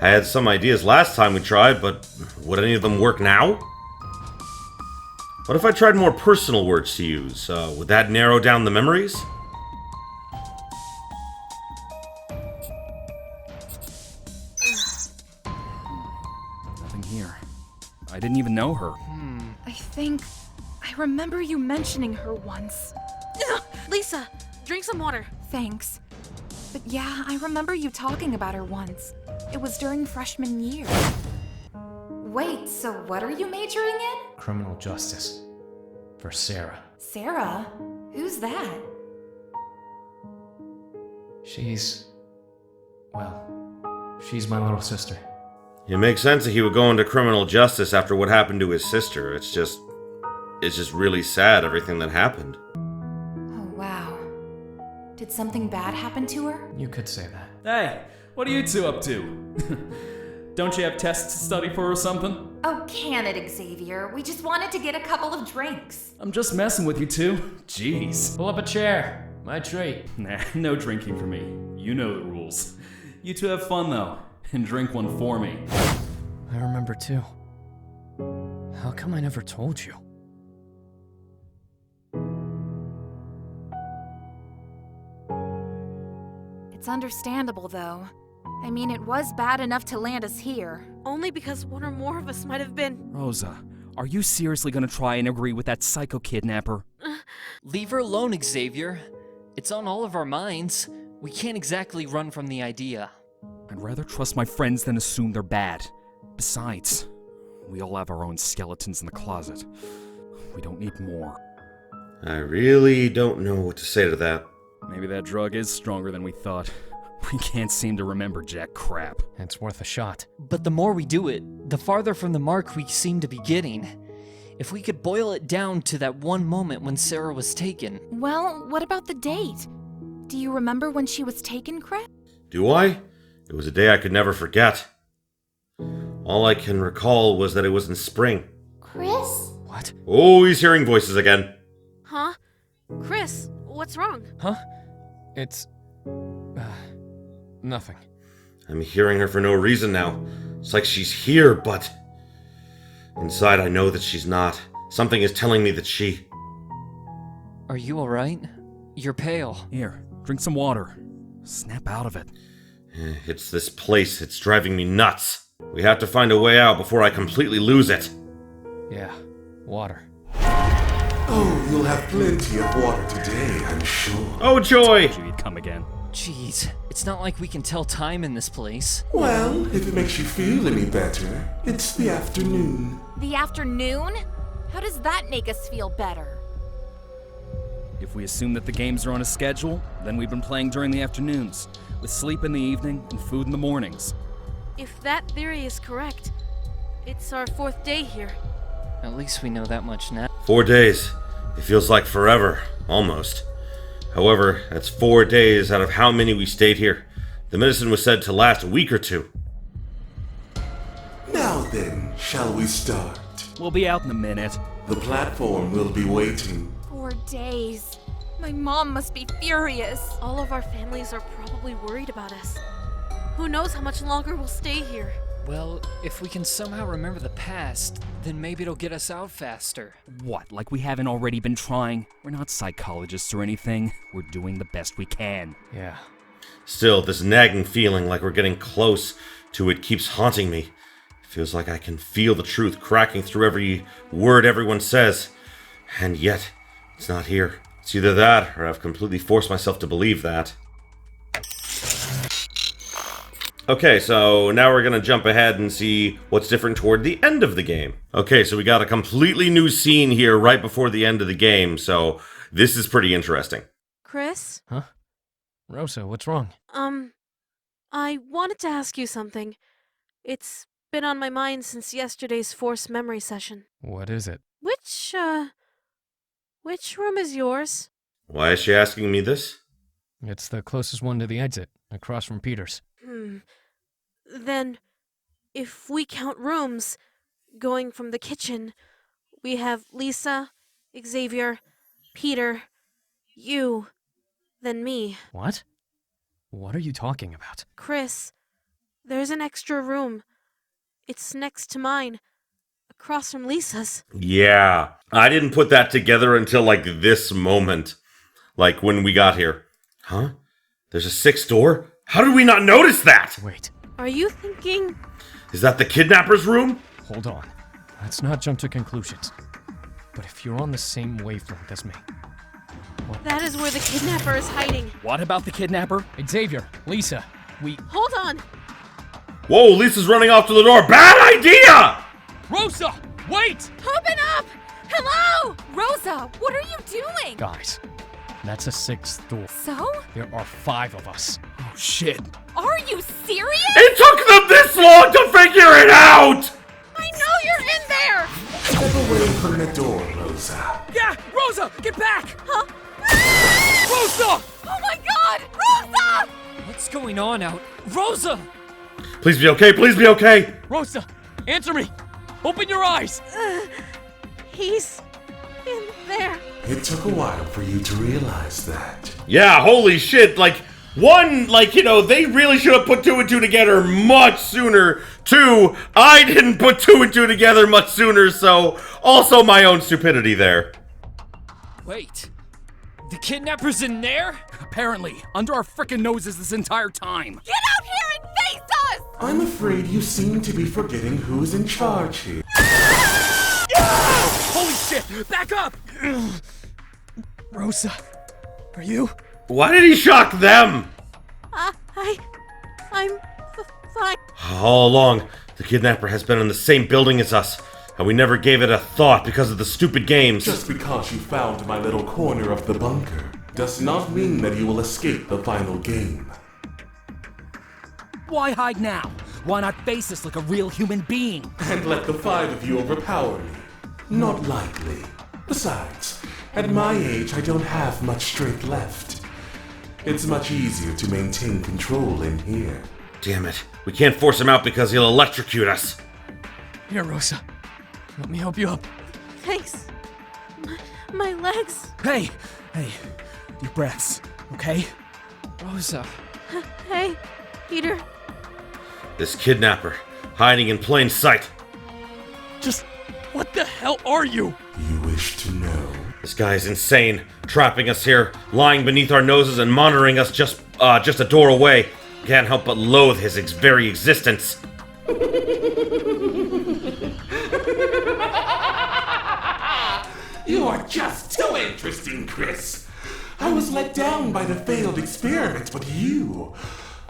S1: I had some ideas last time we tried, but would any of them work now? What if I tried more personal words to use? Would that narrow down the memories?
S11: Nothing here. I didn't even know her.
S4: I remember you mentioning her once.
S3: Lisa, drink some water.
S4: Thanks. But yeah, I remember you talking about her once. It was during freshman year. Wait, so what are you majoring in?
S2: Criminal justice. For Sara.
S4: Sara? Who's that?
S2: She's my little sister.
S1: It makes sense that he would go into criminal justice after what happened to his sister. It's just really sad, everything that happened.
S4: Oh, wow. Did something bad happen to her?
S2: You could say that.
S6: Hey, what are you two up to? Don't you have tests to study for or something?
S4: Oh, can it, Xavier? We just wanted to get a couple of drinks.
S6: I'm just messing with you two. Jeez.
S2: Pull up a chair. My treat.
S6: Nah, no drinking for me. You know the rules. You two have fun though, and drink one for me.
S2: I remember too. How come I never told you?
S4: It's understandable, though. I mean, it was bad enough to land us here.
S3: Only because one or more of us might have been.
S11: Rosa, are you seriously gonna try and agree with that psycho kidnapper?
S12: Leave her alone, Xavier. It's on all of our minds. We can't exactly run from the idea.
S11: I'd rather trust my friends than assume they're bad. Besides, we all have our own skeletons in the closet. We don't need more.
S1: I really don't know what to say to that.
S11: Maybe that drug is stronger than we thought. We can't seem to remember jack crap.
S2: It's worth a shot.
S12: But the more we do it, the farther from the mark we seem to be getting. If we could boil it down to that one moment when Sara was taken.
S4: Well, what about the date? Do you remember when she was taken, Kris?
S1: Do I? It was a day I could never forget. All I can recall was that it was in spring.
S13: Kris?
S2: What?
S1: Oh, he's hearing voices again.
S3: Huh? Kris, What's wrong?
S2: Huh? It's... nothing.
S1: I'm hearing her for no reason now. It's like she's here, but... inside I know that she's not. Something is telling me that she...
S12: Are you alright? You're pale.
S11: Here, drink some water. Snap out of it.
S1: It's this place. It's driving me nuts. We have to find a way out before I completely lose it.
S2: Yeah, water.
S10: Oh, you'll have plenty of water today, I'm sure.
S1: Oh, joy!
S11: You'd come again.
S12: Jeez, it's not like we can tell time in this place.
S10: Well, if it makes you feel any better, it's the afternoon.
S4: The afternoon? How does that make us feel better?
S11: If we assume that the games are on a schedule, then we've been playing during the afternoons, with sleep in the evening and food in the mornings.
S3: If that theory is correct, it's our 4th day here.
S12: At least we know that much now.
S1: 4 days. It feels like forever. Almost. However, that's 4 days out of how many we stayed here. The medicine was said to last a week or two.
S10: Now then, shall we start?
S11: We'll be out in a minute.
S10: The platform will be waiting.
S4: 4 days. My mom must be furious.
S3: All of our families are probably worried about us. Who knows how much longer we'll stay here?
S12: Well, if we can somehow remember the past, then maybe it'll get us out faster.
S11: What, like we haven't already been trying? We're not psychologists or anything. We're doing the best we can.
S2: Yeah.
S1: Still, this nagging feeling like we're getting close to it keeps haunting me. It feels like I can feel the truth cracking through every word everyone says. And yet, it's not here. It's either that, or I've completely forced myself to believe that. Okay, so now we're gonna jump ahead and see what's different toward the end of the game. Okay, so we got a completely new scene here right before the end of the game, so this is pretty interesting.
S3: Kris?
S2: Huh? Rosa, what's wrong?
S3: I wanted to ask you something. It's been on my mind since yesterday's forced memory session.
S2: What is it?
S3: Which room is yours?
S1: Why is she asking me this?
S2: It's the closest one to the exit, across from Peter's.
S3: Then, if we count rooms, going from the kitchen, we have Lisa, Xavier, Peter, you, then me.
S2: What? What are you talking about?
S3: Kris, there's an extra room. It's next to mine, across from Lisa's.
S1: Yeah, I didn't put that together until like this moment. Like when we got here. Huh? There's a 6th door? How did we not notice that?
S2: Wait.
S3: Are you thinking...
S1: Is that the kidnapper's room?
S2: Hold on. Let's not jump to conclusions. But if you're on the same wavelength as me... What?
S3: That is where the kidnapper is hiding.
S11: What about the kidnapper?
S2: Xavier, Lisa, we...
S3: Hold on!
S1: Whoa, Lisa's running off to the door. Bad idea!
S2: Rosa, wait!
S4: Open up! Hello! Rosa, what are you doing?
S2: Guys, that's a 6th door.
S4: So?
S2: There are 5 of us.
S11: Oh, shit.
S4: Are you serious?
S1: It took them this long to figure it out!
S4: I know you're in there!
S10: Step away from the door, Rosa.
S11: Yeah, Rosa, get back!
S4: Huh?
S11: Rosa!
S4: Oh my god! Rosa!
S12: What's going on out? Rosa!
S1: Please be okay, please be okay!
S2: Rosa, answer me! Open your eyes!
S3: He's in there.
S10: It took a while for you to realize that.
S1: Yeah, holy shit, like, one, like, you know, they really should have put 2 and 2 together much sooner. 2, I didn't put 2 and 2 together much sooner, so also my own stupidity there.
S12: Wait, the kidnapper's in there?
S11: Apparently, under our frickin' noses this entire time.
S4: Get out here and face us!
S10: I'm afraid you seem to be forgetting who's in charge here.
S11: Holy shit, back up!
S2: Rosa, are you?
S1: Why did he shock them?
S3: I'm fine.
S1: All along, the kidnapper has been in the same building as us, and we never gave it a thought because of the stupid games.
S10: Just because you found my little corner of the bunker does not mean that you will escape the final game.
S11: Why hide now? Why not face us like a real human being?
S10: And let the 5 of you overpower me. Not likely. Besides, at my age, I don't have much strength left. It's much easier to maintain control in here.
S1: Damn it. We can't force him out because he'll electrocute us.
S2: Here, Rosa. Let me help you up.
S3: Thanks. My legs.
S11: Hey,
S14: deep breaths, okay?
S12: Rosa.
S3: Hey, Peter.
S1: This kidnapper, hiding in plain sight.
S14: Just what the hell are you?
S10: You wish to know?
S1: This guy is insane, trapping us here, lying beneath our noses and monitoring us just a door away. Can't help but loathe his very existence.
S10: You are just too interesting, Kris. I was let down by the failed experiment, but you...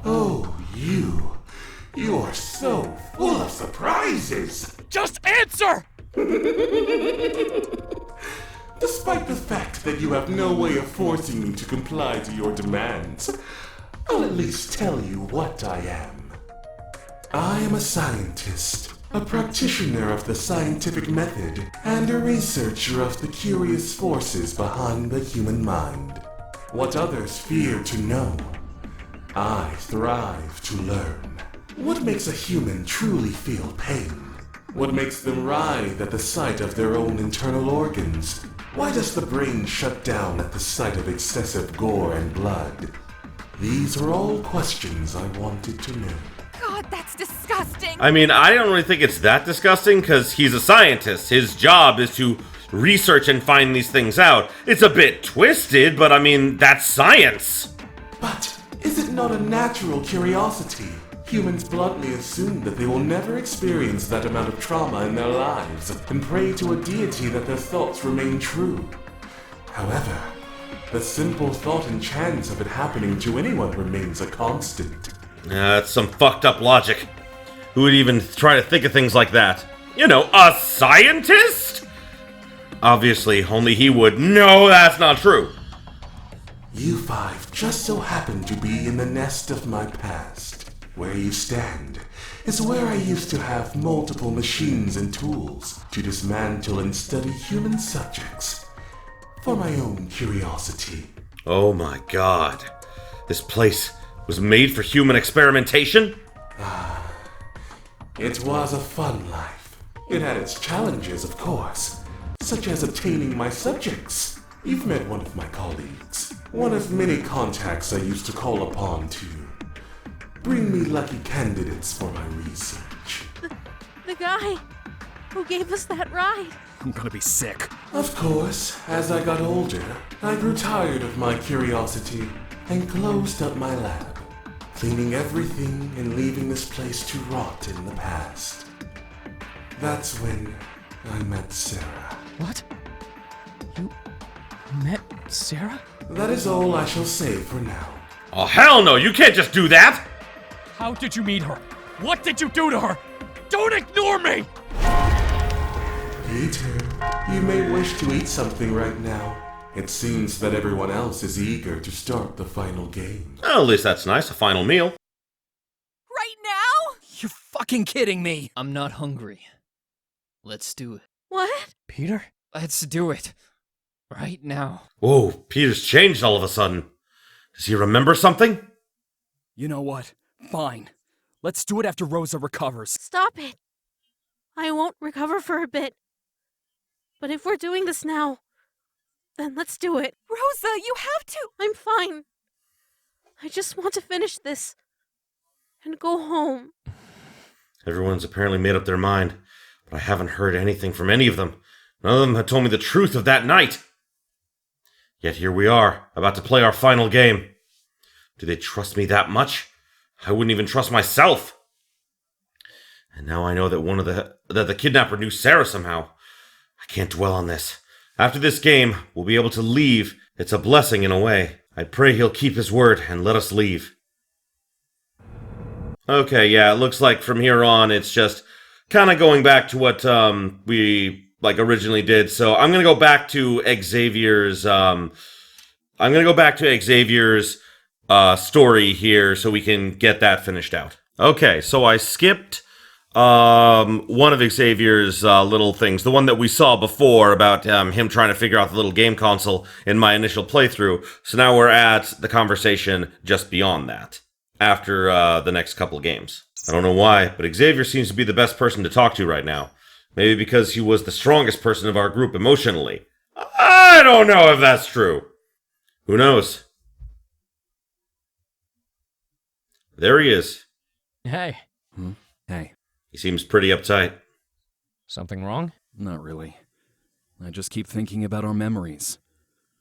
S10: Oh, you are so full of surprises.
S14: Just answer!
S10: Despite the fact that you have no way of forcing me to comply to your demands, I'll at least tell you what I am. I am a scientist, a practitioner of the scientific method, and a researcher of the curious forces behind the human mind. What others fear to know, I thrive to learn. What makes a human truly feel pain? What makes them writhe at the sight of their own internal organs? Why does the brain shut down at the sight of excessive gore and blood? These are all questions I wanted to know.
S4: God, that's disgusting!
S1: I mean, I don't really think it's that disgusting, because he's a scientist. His job is to research and find these things out. It's a bit twisted, but I mean, that's science.
S10: But is it not a natural curiosity? Humans bluntly assume that they will never experience that amount of trauma in their lives and pray to a deity that their thoughts remain true. However, the simple thought and chance of it happening to anyone remains a constant.
S1: That's some fucked up logic. Who would even try to think of things like that? You know, a scientist? Obviously, only he would. No, that's not true.
S10: You five just so happen to be in the nest of my past. Where you stand is where I used to have multiple machines and tools to dismantle and study human subjects for my own curiosity.
S1: Oh my god. This place was made for human experimentation?
S10: It was a fun life. It had its challenges, of course, such as obtaining my subjects. You've met one of my colleagues, one of many contacts I used to call upon to bring me lucky candidates for my research.
S3: The guy who gave us that ride.
S14: I'm gonna be sick.
S10: Of course, as I got older, I grew tired of my curiosity and closed up my lab, cleaning everything and leaving this place to rot in the past. That's when I met Sara.
S2: What? You met Sara?
S10: That is all I shall say for now.
S1: Oh, hell no! You can't just do that!
S14: How did you meet her? What did you do to her? Don't ignore me!
S10: Peter, you may wish to eat something right now. It seems that everyone else is eager to start the final game.
S1: Well, at least that's nice, a final meal.
S4: Right now?
S12: You're fucking kidding me! I'm not hungry. Let's do it.
S3: What?
S2: Peter?
S12: Let's do it. Right now.
S1: Whoa, Peter's changed all of a sudden. Does he remember something?
S14: You know what? Fine. Let's do it after Rosa recovers.
S3: Stop it. I won't recover for a bit. But if we're doing this now, then let's do it.
S4: Rosa, you have to!
S3: I'm fine. I just want to finish this and go home.
S1: Everyone's apparently made up their mind, but I haven't heard anything from any of them. None of them have told me the truth of that night. Yet here we are, about to play our final game. Do they trust me that much? I wouldn't even trust myself. And now I know that the kidnapper knew Sara somehow. I can't dwell on this. After this game, we'll be able to leave. It's a blessing in a way. I pray he'll keep his word and let us leave. Okay, yeah, it looks like from here on it's just kind of going back to what we originally did. So I'm gonna go back to Xavier's story here so we can get that finished out. Okay, so I skipped one of Xavier's little things, the one that we saw before about him trying to figure out the little game console in my initial playthrough. So now we're at the conversation just beyond that, after the next couple of games. I don't know why, but Xavier seems to be the best person to talk to right now. Maybe because he was the strongest person of our group emotionally. I don't know if that's true. Who knows? There he is.
S2: Hey.
S11: Hey.
S1: He seems pretty uptight.
S2: Something wrong?
S11: Not really. I just keep thinking about our memories.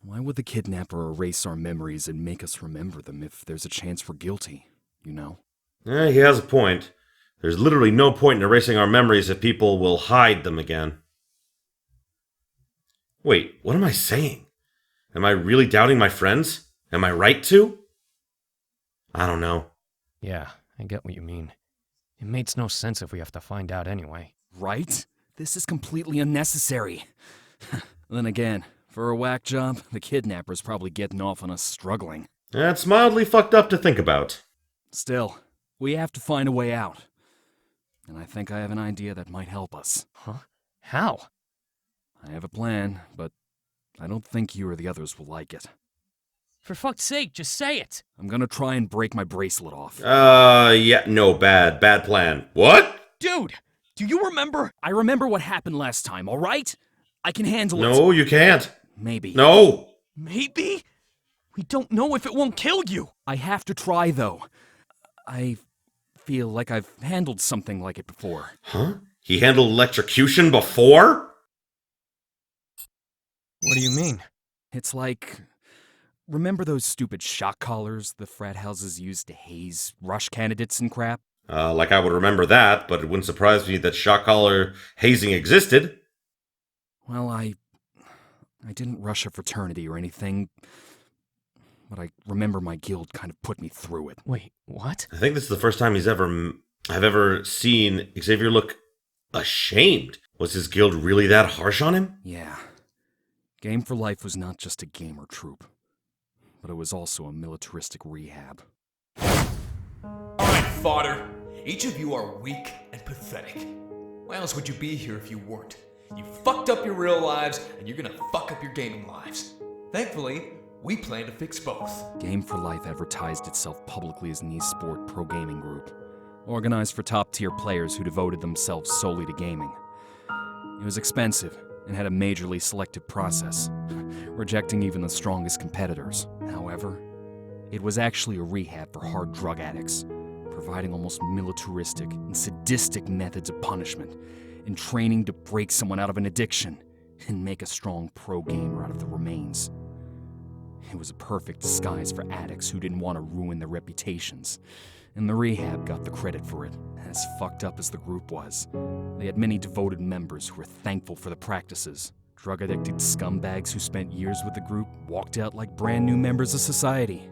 S11: Why would the kidnapper erase our memories and make us remember them if there's a chance we're guilty, you know?
S1: He has a point. There's literally no point in erasing our memories if people will hide them again. Wait, what am I saying? Am I really doubting my friends? Am I right to? I don't know.
S2: Yeah, I get what you mean. It makes no sense if we have to find out anyway.
S11: Right? This is completely unnecessary. Then again, for a whack job, the kidnapper's probably getting off on us struggling.
S1: That's mildly fucked up to think about.
S11: Still, we have to find a way out. And I think I have an idea that might help us.
S2: Huh? How?
S11: I have a plan, but I don't think you or the others will like it.
S14: For fuck's sake, just say it!
S11: I'm gonna try and break my bracelet off.
S1: Yeah, no, bad plan. What?
S14: Dude, do you remember?
S11: I remember what happened last time, alright? I can handle it.
S1: No, you can't.
S11: Maybe.
S1: No!
S14: Maybe? We don't know if it won't kill you!
S11: I have to try, though. I feel like I've handled something like it before.
S1: Huh? He handled electrocution before?
S2: What do you mean?
S11: It's like... Remember those stupid shock collars the frat houses used to haze rush candidates and crap?
S1: Like I would remember that, but it wouldn't surprise me that shock collar hazing existed.
S11: Well, I didn't rush a fraternity or anything, but I remember my guild kind of put me through it.
S2: Wait, what?
S1: I think this is the first time I've ever seen Xavier look ashamed. Was his guild really that harsh on him?
S11: Yeah. Game for Life was not just a gamer troop, but it was also a militaristic rehab.
S15: Alright, fodder. Each of you are weak and pathetic. Why else would you be here if you weren't? You fucked up your real lives, and you're gonna fuck up your gaming lives. Thankfully, we plan to fix both.
S11: Game for Life advertised itself publicly as an esport pro-gaming group, organized for top-tier players who devoted themselves solely to gaming. It was expensive, and had a majorly selective process, rejecting even the strongest competitors. However, it was actually a rehab for hard drug addicts, providing almost militaristic and sadistic methods of punishment, and training to break someone out of an addiction and make a strong pro-gamer out of the remains. It was a perfect disguise for addicts who didn't want to ruin their reputations, and the rehab got the credit for it. As fucked up as the group was, they had many devoted members who were thankful for the practices. Drug-addicted scumbags who spent years with the group walked out like brand new members of society,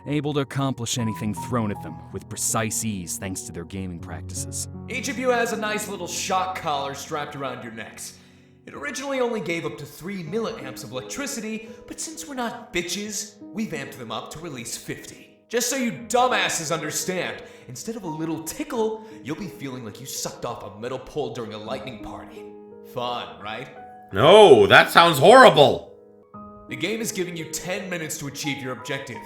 S11: able to accomplish anything thrown at them with precise ease thanks to their gaming practices.
S15: Each of you has a nice little shock collar strapped around your necks. It originally only gave up to 3 milliamps of electricity, but since we're not bitches, we've amped them up to release 50. Just so you dumbasses understand, instead of a little tickle, you'll be feeling like you sucked off a metal pole during a lightning party. Fun, right?
S1: No, that sounds horrible!
S15: The game is giving you 10 minutes to achieve your objective,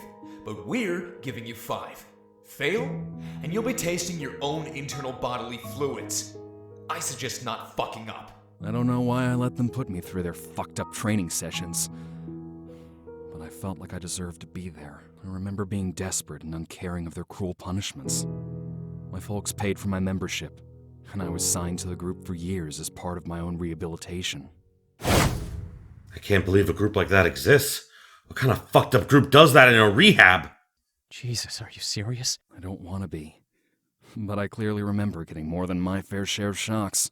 S15: but we're giving you 5. Fail, and you'll be tasting your own internal bodily fluids. I suggest not fucking up.
S11: I don't know why I let them put me through their fucked up training sessions, but I felt like I deserved to be there. I remember being desperate and uncaring of their cruel punishments. My folks paid for my membership, and I was signed to the group for years as part of my own rehabilitation.
S1: I can't believe a group like that exists. What kind of fucked up group does that in a rehab?
S2: Jesus, are you serious?
S11: I don't want to be, but I clearly remember getting more than my fair share of shocks.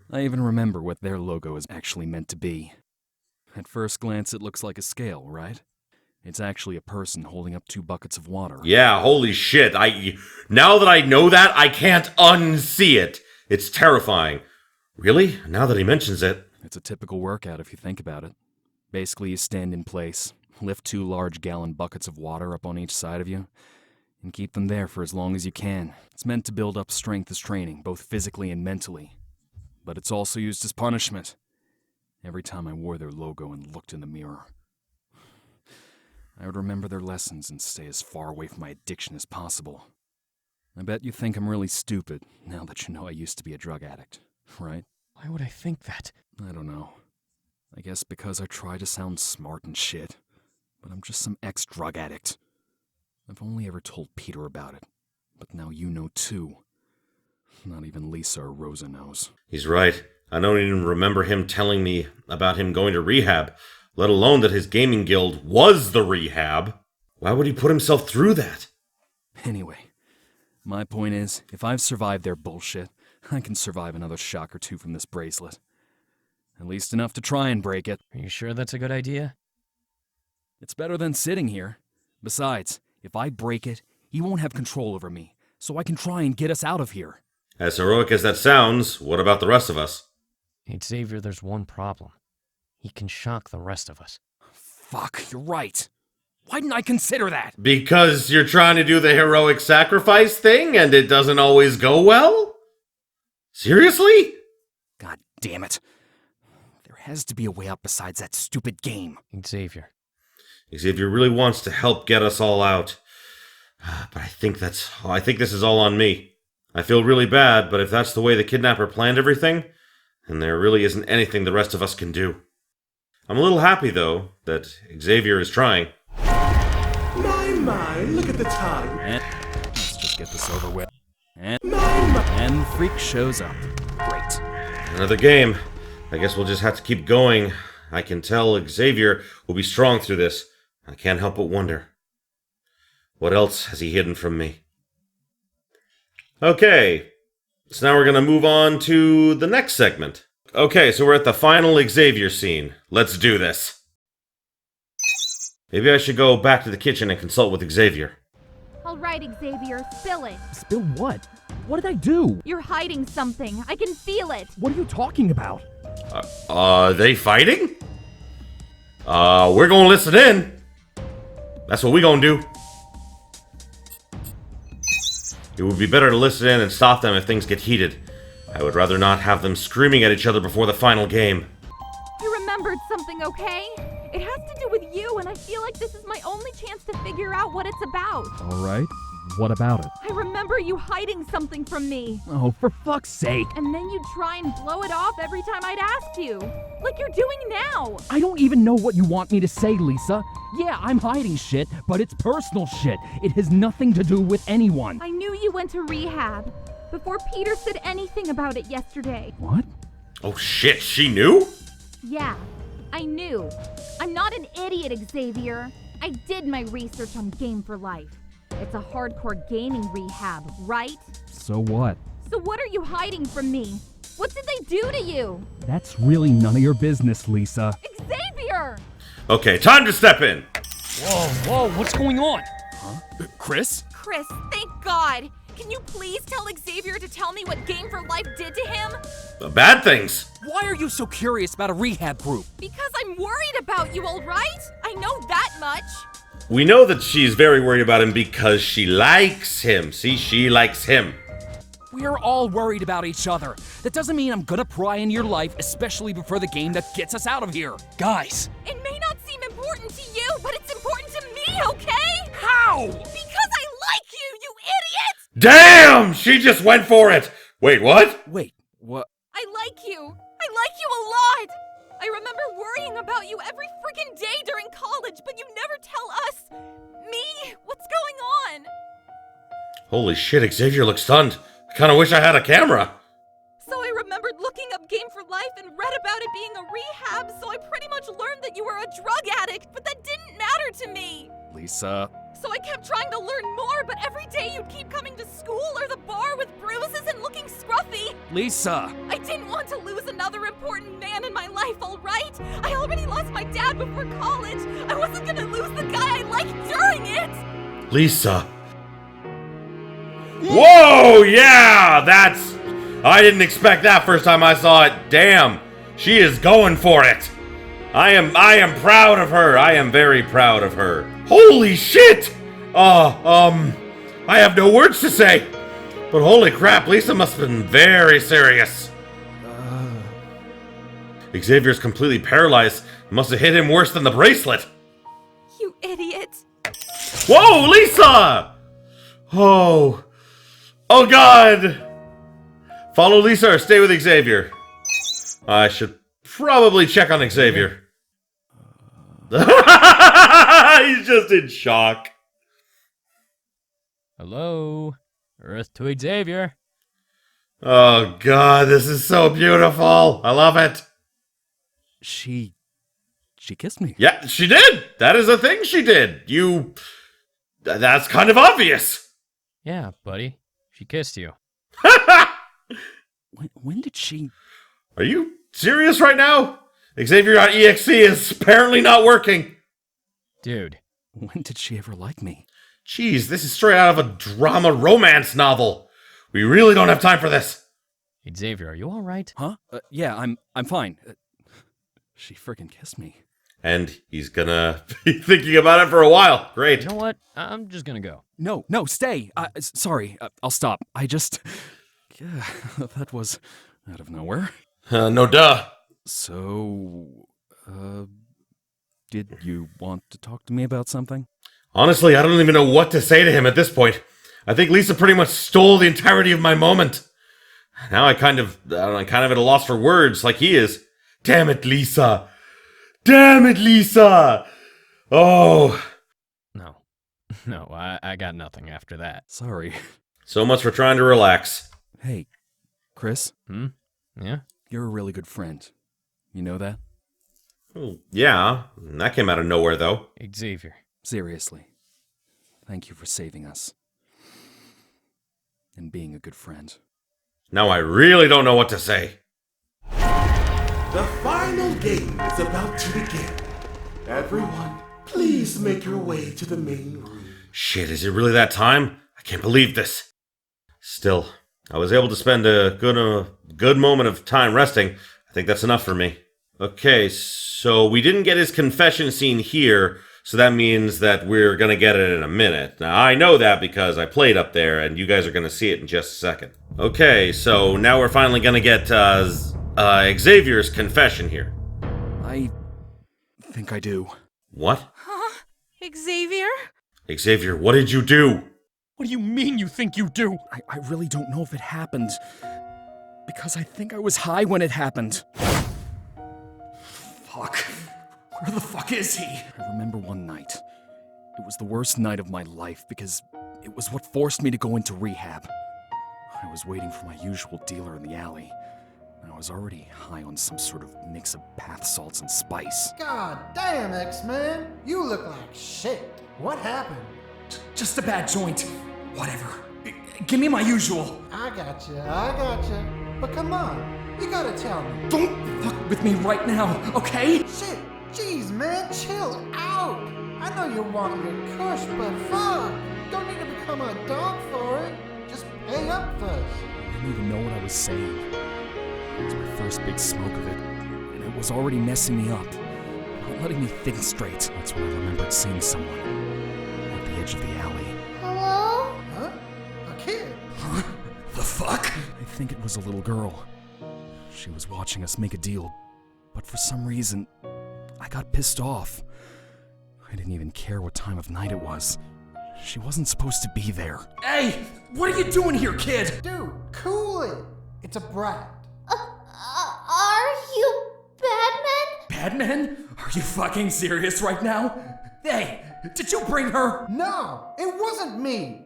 S11: I even remember what their logo is actually meant to be. At first glance, it looks like a scale, right? It's actually a person holding up 2 buckets of water.
S1: Yeah, holy shit. Now that I know that, I can't unsee it. It's terrifying. Really? Now that he mentions it.
S11: It's a typical workout if you think about it. Basically, you stand in place, lift 2 large gallon buckets of water up on each side of you, and keep them there for as long as you can. It's meant to build up strength as training, both physically and mentally. But it's also used as punishment. Every time I wore their logo and looked in the mirror, I would remember their lessons and stay as far away from my addiction as possible. I bet you think I'm really stupid now that you know I used to be a drug addict, right?
S2: Why would I think that?
S11: I don't know. I guess because I try to sound smart and shit. but I'm just some ex-drug addict. I've only ever told Peter about it, but now you know too. Not even Lisa or Rosa knows.
S1: He's right. I don't even remember him telling me about him going to rehab, let alone that his gaming guild was the rehab. Why would he put himself through that?
S11: Anyway, my point is, if I've survived their bullshit, I can survive another shock or two from this bracelet. At least enough to try and break it.
S2: Are you sure that's a good idea?
S11: It's better than sitting here. Besides, if I break it, he won't have control over me, so I can try and get us out of here.
S1: As heroic as that sounds, what about the rest of us?
S2: Hey, Xavier, there's one problem. He can shock the rest of us.
S11: Fuck, you're right. Why didn't I consider that?
S1: Because you're trying to do the heroic sacrifice thing and it doesn't always go well? Seriously?
S11: God damn it. There has to be a way out besides that stupid game.
S2: Xavier.
S1: Xavier really wants to help get us all out. But I think this is all on me. I feel really bad, but if that's the way the kidnapper planned everything, then there really isn't anything the rest of us can do. I'm a little happy, though, that Xavier is trying.
S10: My, look at the time.
S11: Let's just get this over with. And the freak shows up. Great.
S1: Another game. I guess we'll just have to keep going. I can tell Xavier will be strong through this. I can't help but wonder. What else has he hidden from me? Okay, so now we're going to move on to the next segment. Okay, so we're at the final Xavier scene. Let's do this. Maybe I should go back to the kitchen and consult with Xavier.
S16: All right, Xavier, spill it.
S14: Spill what? What did I do?
S16: You're hiding something. I can feel it.
S14: What are you talking about?
S1: They fighting? We're gonna listen in. That's what we gonna do. It would be better to listen in and stop them if things get heated. I would rather not have them screaming at each other before the final game.
S16: You remembered something, okay? It has to do with you, and I feel like this is my only chance to figure out what it's about.
S14: All right. What about it?
S16: I remember you hiding something from me.
S14: Oh, for fuck's sake.
S16: And then you'd try and blow it off every time I'd ask you. Like you're doing now.
S14: I don't even know what you want me to say, Lisa. Yeah, I'm hiding shit, but it's personal shit. It has nothing to do with anyone.
S16: I knew you went to rehab before Peter said anything about it yesterday.
S14: What?
S1: Oh shit, she knew?
S16: Yeah, I knew. I'm not an idiot, Xavier. I did my research on Game for Life. It's a hardcore gaming rehab, right?
S14: So what?
S16: So what are you hiding from me? What did they do to you?
S14: That's really none of your business, Lisa.
S16: Xavier!
S1: Okay, time to step in.
S2: Whoa, what's going on?
S11: Huh? Kris?
S16: Kris, thank God! Can you please tell Xavier to tell me what Game for Life did to him?
S1: Bad things.
S11: Why are you so curious about a rehab group?
S16: Because I'm worried about you, alright? I know that much.
S1: We know that she's very worried about him because she likes him. See, she likes him.
S11: We're all worried about each other. That doesn't mean I'm gonna pry in your life, especially before the game that gets us out of here. Guys!
S16: It may not seem important to you, but it's important to me, okay?
S11: How?
S16: Because I like you, you idiot!
S1: Damn! She just went for it! Wait, what?
S11: Wait, what?
S16: I like you. I like you a lot. I remember worrying about you every freaking day during college, but you never tell us, me, what's going on.
S1: Holy shit, Xavier looks stunned. I kinda wish I had a camera.
S16: So I remembered looking up Game for Life and read about it being a rehab, so I pretty much learned that you were a drug addict, but that didn't matter to me.
S11: Lisa.
S16: So I kept trying to learn more, but every day you'd keep coming to school or the bar with bruises and looking scruffy.
S11: Lisa!
S16: I didn't want to lose another important man in my life, alright? I already lost my dad before college. I wasn't gonna lose the guy I liked during it!
S1: Lisa. Whoa, yeah, that's... I didn't expect that first time I saw it. Damn, she is going for it. I am proud of her. I am very proud of her. Holy shit! I have no words to say. But holy crap, Lisa must have been very serious. Xavier's completely paralyzed. It must have hit him worse than the bracelet.
S16: You idiot.
S1: Whoa, Lisa! Oh God! Follow Lisa or stay with Xavier? I should probably check on Xavier. He's just in shock.
S2: Hello? Earth to Xavier.
S1: Oh god, this is so beautiful. I love it.
S11: She kissed me.
S1: Yeah, she did. That is a thing she did. That's kind of obvious.
S2: Yeah, buddy. She kissed you.
S11: When did she...
S1: Are you serious right now? Xavier.exe is apparently not working.
S2: Dude.
S11: When did she ever like me?
S1: Jeez, this is straight out of a drama romance novel. We really don't have time for this.
S2: Xavier, are you alright?
S11: Huh? Yeah, I'm fine. She freaking kissed me.
S1: And he's gonna be thinking about it for a while. Great.
S2: You know what? I'm just gonna go.
S11: No, stay. Sorry, I'll stop. Yeah, that was out of nowhere.
S1: No duh.
S11: So, did you want to talk to me about something?
S1: Honestly, I don't even know what to say to him at this point. I think Lisa pretty much stole the entirety of my moment. Now I'm kind of at a loss for words, like he is. Damn it, Lisa. Damn it, Lisa. Oh.
S2: No, I got nothing after that.
S11: Sorry.
S1: So much for trying to relax.
S11: Hey, Kris?
S2: Yeah?
S11: You're a really good friend. You know that?
S1: Oh, yeah. That came out of nowhere, though.
S2: Xavier.
S11: Seriously. Thank you for saving us. And being a good friend.
S1: Now I really don't know what to say.
S10: The final game is about to begin. Everyone, please make your way to the main room.
S1: Shit, is it really that time? I can't believe this. Still, I was able to spend a good moment of time resting. I think that's enough for me. Okay, so we didn't get his confession scene here, so that means that we're gonna get it in a minute. Now, I know that because I played up there, and you guys are gonna see it in just a second. Okay, so now we're finally gonna get Xavier's confession here.
S11: I think I do.
S1: What?
S3: Huh? Xavier?
S1: Xavier, what did you do?
S2: What do you mean you think you do?
S11: I really don't know if it happened. Because I think I was high when it happened. Fuck. Where the fuck is he? I remember one night. It was the worst night of my life because it was what forced me to go into rehab. I was waiting for my usual dealer in the alley. And I was already high on some sort of mix of bath salts and spice.
S17: God damn, X-Man. You look like shit. What happened?
S11: Just a bad joint. Whatever. Give me my usual.
S17: I gotcha. But come on, you gotta tell me.
S11: Don't fuck with me right now, okay?
S17: Shit, jeez, man, chill out. I know you're wanting your kush, but fuck. Don't need to become a dog for it. Just pay up first.
S11: I didn't even know what I was saying. It was my first big smoke of it, and it was already messing me up. Not letting me think straight. That's when I remembered seeing someone at the edge of the alley.
S13: Hello?
S17: Huh? A kid?
S11: Huh? The fuck? I think it was a little girl. She was watching us make a deal, but for some reason, I got pissed off. I didn't even care what time of night it was. She wasn't supposed to be there. Hey! What are you doing here, kid?
S17: Dude, cool it. It's a brat.
S13: Are you Batman?
S11: Batman? Are you fucking serious right now? Hey, did you bring her?
S17: No, it wasn't me.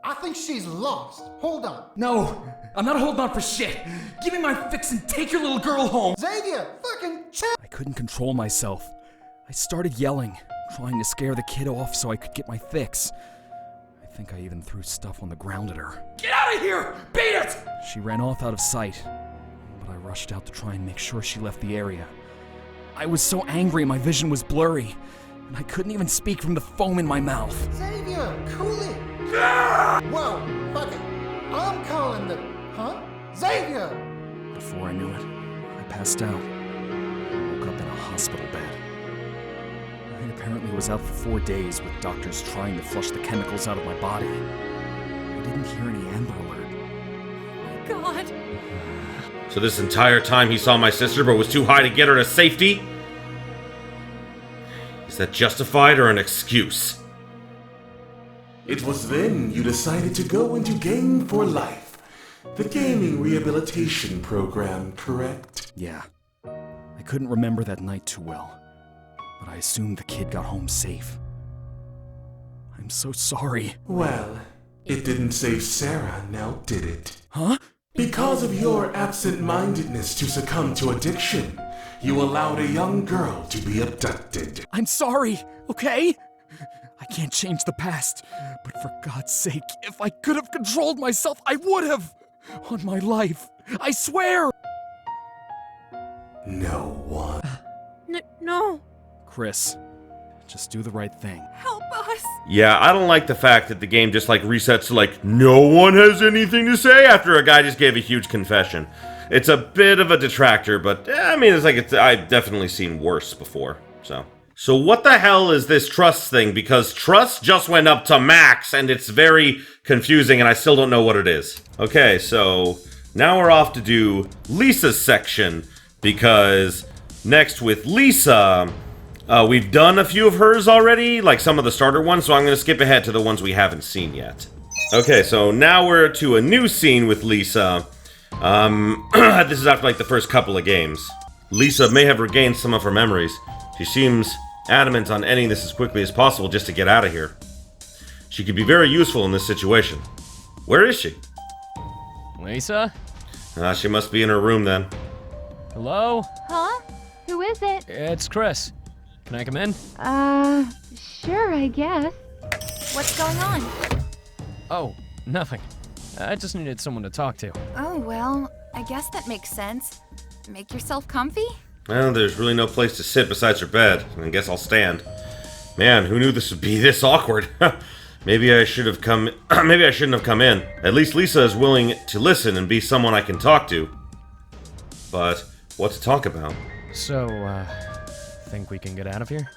S17: I think she's lost. Hold on.
S11: No, I'm not holding on for shit. Give me my fix and take your little girl home.
S17: Xavier, fucking chill.
S11: I couldn't control myself. I started yelling, trying to scare the kid off so I could get my fix. I think I even threw stuff on the ground at her. Get out of here! Beat it! She ran off out of sight, but I rushed out to try and make sure she left the area. I was so angry my vision was blurry, and I couldn't even speak from the foam in my mouth.
S17: Xavier, cool it. Whoa, fuck it. I'm calling the... Huh? Xavier!
S11: Before I knew it, I passed out. Woke up in a hospital bed. I apparently was out for 4 days with doctors trying to flush the chemicals out of my body. I didn't hear any Amber Alert.
S16: Oh my god.
S1: So this entire time he saw my sister but was too high to get her to safety? Is that justified or an excuse?
S10: It was then you decided to go into Game for Life, the gaming rehabilitation program, correct?
S11: Yeah. I couldn't remember that night too well, but I assumed the kid got home safe. I'm so sorry.
S10: Well, it didn't save Sara, now did it?
S11: Huh?
S10: Because of your absent-mindedness to succumb to addiction, you allowed a young girl to be abducted.
S11: I'm sorry, okay? I can't change the past, but for God's sake, if I could have controlled myself, I would have! On my life, I swear!
S10: No one.
S3: No.
S11: Kris, just do the right thing.
S16: Help us!
S1: Yeah, I don't like the fact that the game just like resets to like, no one has anything to say after a guy just gave a huge confession. It's a bit of a detractor, but I mean, I've definitely seen worse before, so. So what the hell is this trust thing? Because trust just went up to max, and it's very confusing, and I still don't know what it is. Okay, so now we're off to do Lisa's section, because next with Lisa, we've done a few of hers already, like some of the starter ones, so I'm going to skip ahead to the ones we haven't seen yet. Okay, so now we're to a new scene with Lisa. This is after like the first couple of games. Lisa may have regained some of her memories. She seems adamant on ending this as quickly as possible just to get out of here. She could be very useful in this situation. Where is she?
S2: Lisa?
S1: She must be in her room then.
S2: Hello?
S18: Huh? Who is it?
S2: It's Kris. Can I come in?
S18: Sure, I guess.
S4: What's going on?
S2: Oh, nothing. I just needed someone to talk to.
S4: Oh, well, I guess that makes sense. Make yourself comfy?
S1: Well, there's really no place to sit besides her bed. I guess I'll stand. Man, who knew this would be this awkward? Maybe I should have come. Maybe I shouldn't have come in. At least Lisa is willing to listen and be someone I can talk to. But what to talk about?
S2: So, think we can get out of here?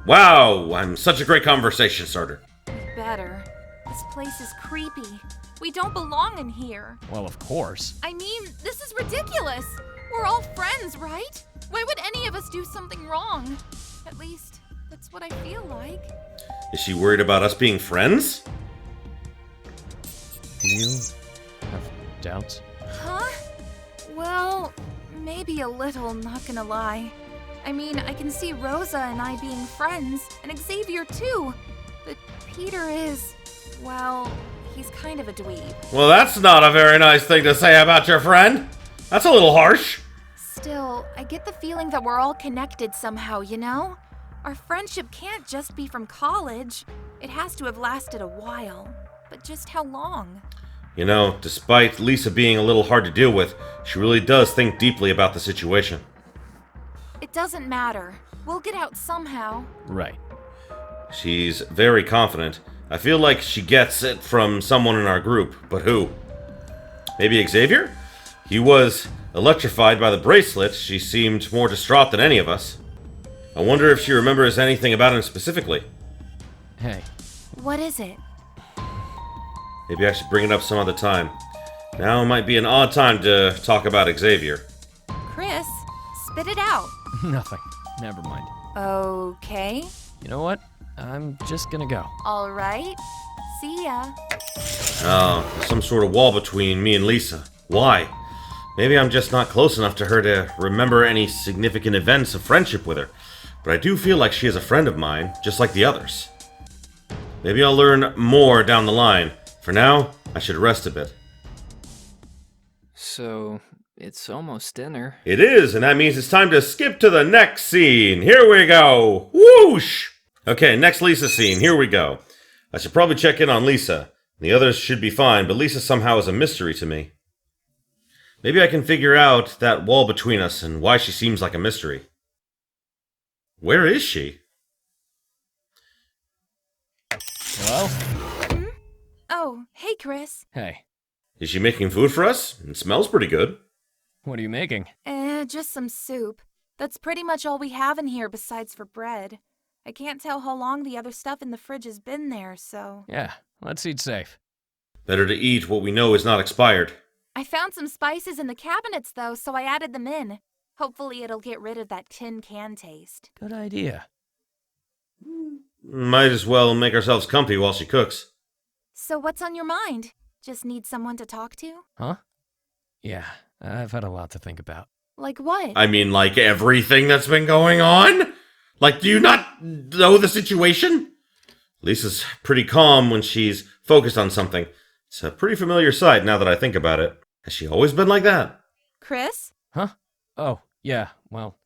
S1: Wow, I'm such a great conversation starter.
S4: Better. This place is creepy. We don't belong in here.
S2: Well, of course.
S16: I mean, this is ridiculous. We're all friends, right? Why would any of us do something wrong?
S4: At least, that's what I feel like.
S1: Is she worried about us being friends?
S2: Do you have doubts?
S4: Huh? Well, maybe a little, not gonna lie. I mean, I can see Rosa and I being friends, and Xavier too. But Peter is, well, he's kind of a dweeb.
S1: Well, that's not a very nice thing to say about your friend. That's a little harsh.
S4: Still, I get the feeling that we're all connected somehow, you know? Our friendship can't just be from college. It has to have lasted a while. But just how long?
S1: You know, despite Lisa being a little hard to deal with, she really does think deeply about the situation.
S4: It doesn't matter. We'll get out somehow.
S2: Right.
S1: She's very confident. I feel like she gets it from someone in our group, but who? Maybe Xavier? He was electrified by the bracelet. She seemed more distraught than any of us. I wonder if she remembers anything about him specifically.
S2: Hey.
S4: What is it?
S1: Maybe I should bring it up some other time. Now might be an odd time to talk about Xavier.
S4: Kris, spit it out.
S2: Nothing. Never mind.
S4: Okay.
S2: You know what? I'm just gonna go.
S4: All right. See ya.
S1: Oh, there's some sort of wall between me and Lisa. Why? Maybe I'm just not close enough to her to remember any significant events of friendship with her. But I do feel like she is a friend of mine, just like the others. Maybe I'll learn more down the line. For now, I should rest a bit.
S12: So, it's almost dinner.
S1: It is, and that means it's time to skip to the next scene. Here we go. Whoosh! Okay, next Lisa scene. Here we go. I should probably check in on Lisa. The others should be fine, but Lisa somehow is a mystery to me. Maybe I can figure out that wall between us and why she seems like a mystery. Where is she?
S2: Hello?
S4: Hmm? Oh, hey, Kris.
S2: Hey.
S1: Is she making food for us? It smells pretty good.
S2: What are you making?
S4: Just some soup. That's pretty much all we have in here besides for bread. I can't tell how long the other stuff in the fridge has been there, so...
S2: Yeah, let's eat safe.
S1: Better to eat what we know is not expired.
S4: I found some spices in the cabinets, though, so I added them in. Hopefully it'll get rid of that tin can taste.
S2: Good idea.
S1: Might as well make ourselves comfy while she cooks.
S4: So what's on your mind? Just need someone to talk to?
S2: Huh? Yeah, I've had a lot to think about.
S4: Like what?
S1: I mean, like everything that's been going on? Like, do you not know the situation? Lisa's pretty calm when she's focused on something. It's a pretty familiar sight now that I think about it. Has she always been like that?
S16: Kris?
S2: Huh? Oh, yeah, well,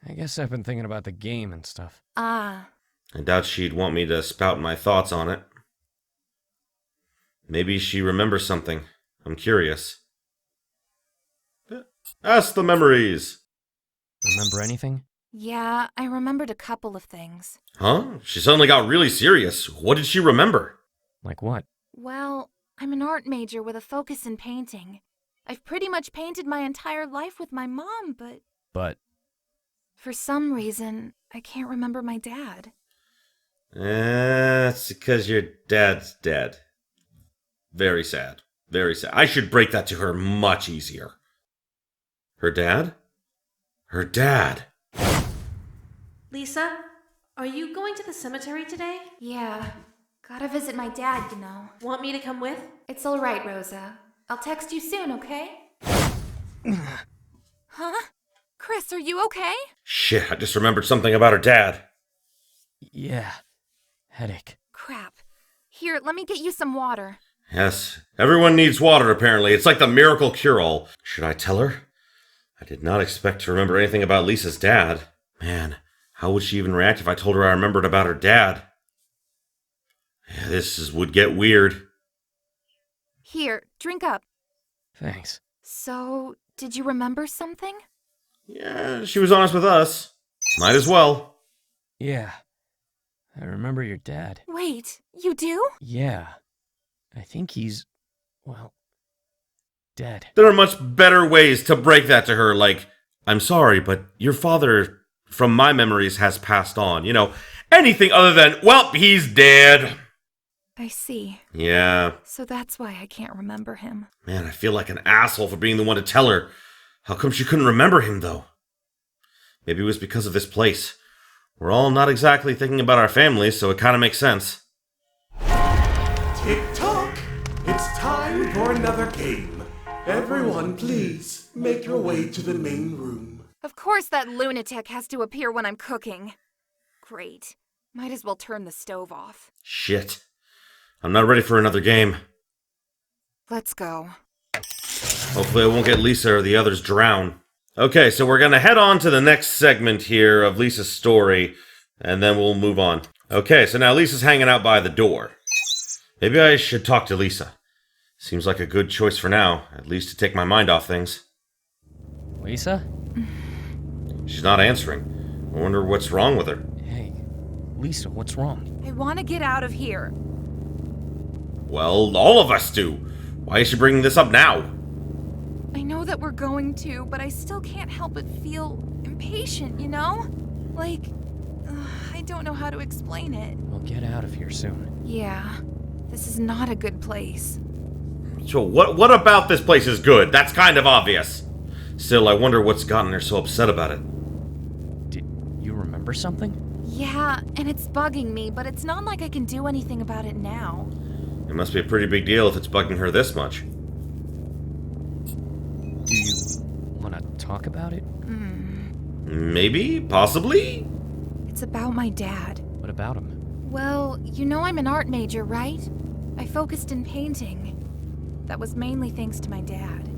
S2: I guess I've been thinking about the game and stuff.
S4: Ah.
S1: I doubt she'd want me to spout my thoughts on it. Maybe she remembers something. I'm curious. Ask the memories.
S2: Remember anything?
S4: Yeah, I remembered a couple of things.
S1: Huh? She suddenly got really serious. What did she remember?
S2: Like what?
S4: Well, I'm an art major with a focus in painting. I've pretty much painted my entire life with my mom, but...
S2: But?
S4: For some reason, I can't remember my dad.
S1: It's because your dad's dead. Very sad. Very sad. I should break that to her much easier. Her dad? Her dad.
S3: Lisa, are you going to the cemetery today?
S4: Yeah. Gotta visit my dad, you know.
S3: Want me to come with?
S4: It's alright, Rosa. I'll text you soon, okay?
S16: Huh? Kris, are you okay?
S1: Shit, I just remembered something about her dad.
S2: Yeah. Headache.
S4: Crap. Here, let me get you some water.
S1: Yes, everyone needs water apparently. It's like the miracle cure-all. Should I tell her? I did not expect to remember anything about Lisa's dad. Man, how would she even react if I told her I remembered about her dad? Yeah, would get weird.
S4: Here, drink up.
S2: Thanks.
S4: So, did you remember something?
S1: Yeah, she was honest with us. Might as well.
S2: Yeah. I remember your dad.
S4: Wait, you do?
S2: Yeah. I think he's, well, dead.
S1: There are much better ways to break that to her, like, I'm sorry, but your father, from my memories, has passed on. You know, anything other than, well, he's dead.
S4: I see.
S1: Yeah.
S4: So that's why I can't remember him.
S1: Man, I feel like an asshole for being the one to tell her. How come she couldn't remember him, though? Maybe it was because of this place. We're all not exactly thinking about our families, so it kind of makes sense.
S10: Tick-tock! It's time for another game. Everyone, please, make your way to the main room.
S4: Of course that lunatic has to appear when I'm cooking. Great. Might as well turn the stove off.
S1: Shit. I'm not ready for another game.
S4: Let's go.
S1: Hopefully I won't get Lisa or the others drown. Okay, so we're gonna head on to the next segment here of Lisa's story, and then we'll move on. Okay, so now Lisa's hanging out by the door. Maybe I should talk to Lisa. Seems like a good choice for now, at least to take my mind off things.
S2: Lisa?
S1: She's not answering. I wonder what's wrong with her.
S2: Hey, Lisa, what's wrong?
S4: I want to get out of here.
S1: Well, all of us do. Why is she bringing this up now?
S4: I know that we're going to, but I still can't help but feel impatient, you know? Like, I don't know how to explain it.
S2: We'll get out of here soon.
S4: Yeah, this is not a good place.
S1: So what about this place is good? That's kind of obvious. Still, I wonder what's gotten her so upset about it.
S2: Did you remember something?
S4: Yeah, and it's bugging me, but it's not like I can do anything about it now.
S1: It must be a pretty big deal if it's bugging her this much.
S2: Do you want to talk about it?
S1: Maybe? Possibly?
S4: It's about my dad.
S2: What about him?
S4: Well, you know I'm an art major, right? I focused in painting. That was mainly thanks to my dad.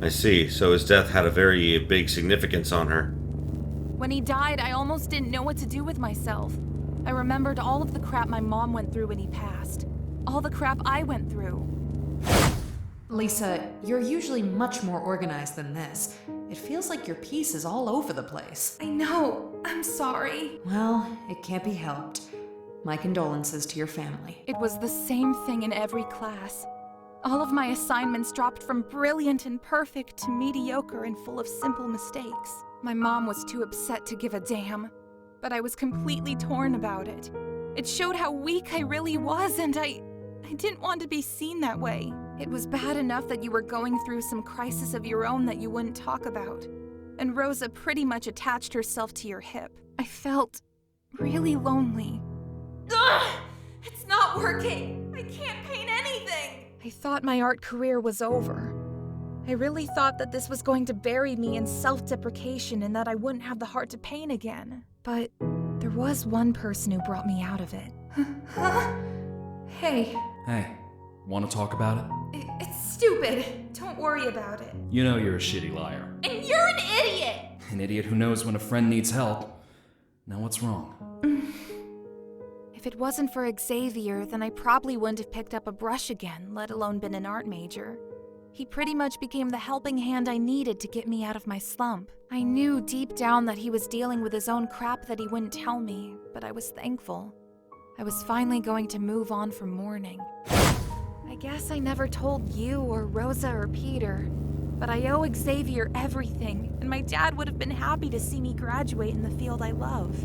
S1: I see. So his death had a very big significance on her.
S4: When he died, I almost didn't know what to do with myself. I remembered all of the crap my mom went through when he passed. All the crap I went through.
S9: Lisa, you're usually much more organized than this. It feels like your piece is all over the place.
S4: I know. I'm sorry.
S9: Well, it can't be helped. My condolences to your family.
S4: It was the same thing in every class. All of my assignments dropped from brilliant and perfect to mediocre and full of simple mistakes. My mom was too upset to give a damn, but I was completely torn about it. It showed how weak I really was, and I didn't want to be seen that way. It was bad enough that you were going through some crisis of your own that you wouldn't talk about. And Rosa pretty much attached herself to your hip. I felt really lonely.
S16: Ugh! It's not working! I can't paint anything!
S4: I thought my art career was over. I really thought that this was going to bury me in self-deprecation and that I wouldn't have the heart to paint again. But there was one person who brought me out of it. Huh? Hey.
S11: Hey, want to talk about it?
S4: It's stupid. Don't worry about it.
S11: You know you're a shitty liar.
S4: And you're an idiot!
S11: An idiot who knows when a friend needs help. Now what's wrong?
S4: If it wasn't for Xavier, then I probably wouldn't have picked up a brush again, let alone been an art major. He pretty much became the helping hand I needed to get me out of my slump. I knew deep down that he was dealing with his own crap that he wouldn't tell me, but I was thankful. I was finally going to move on from mourning. I guess I never told you or Rosa or Peter, but I owe Xavier everything, and my dad would have been happy to see me graduate in the field I love.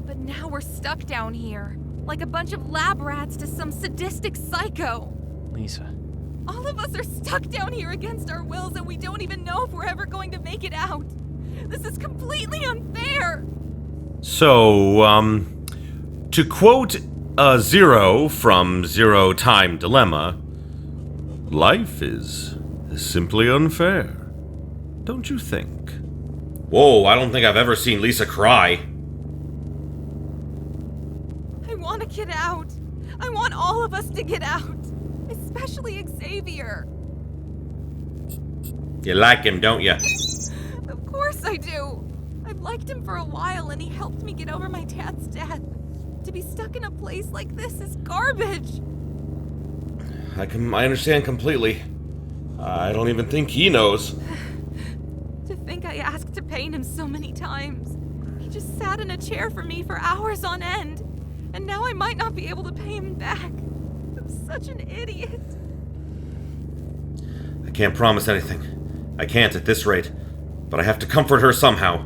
S4: But now we're stuck down here, like a bunch of lab rats to some sadistic psycho.
S2: Lisa.
S16: All of us are stuck down here against our wills, and we don't even know if we're ever going to make it out. This is completely unfair.
S1: So, to quote Zero from Zero Time Dilemma, life is simply unfair, don't you think? Whoa, I don't think I've ever seen Lisa cry.
S16: I want to get out. I want all of us to get out. Especially Xavier.
S1: You like him, don't you?
S16: Of course I do. I've liked him for a while, and he helped me get over my dad's death. To be stuck in a place like this is garbage.
S1: I understand completely. I don't even think he knows.
S16: To think I asked to paint him so many times. He just sat in a chair for me for hours on end. And now I might not be able to pay him back. I'm such an idiot.
S1: I can't promise anything. I can't at this rate. But I have to comfort her somehow.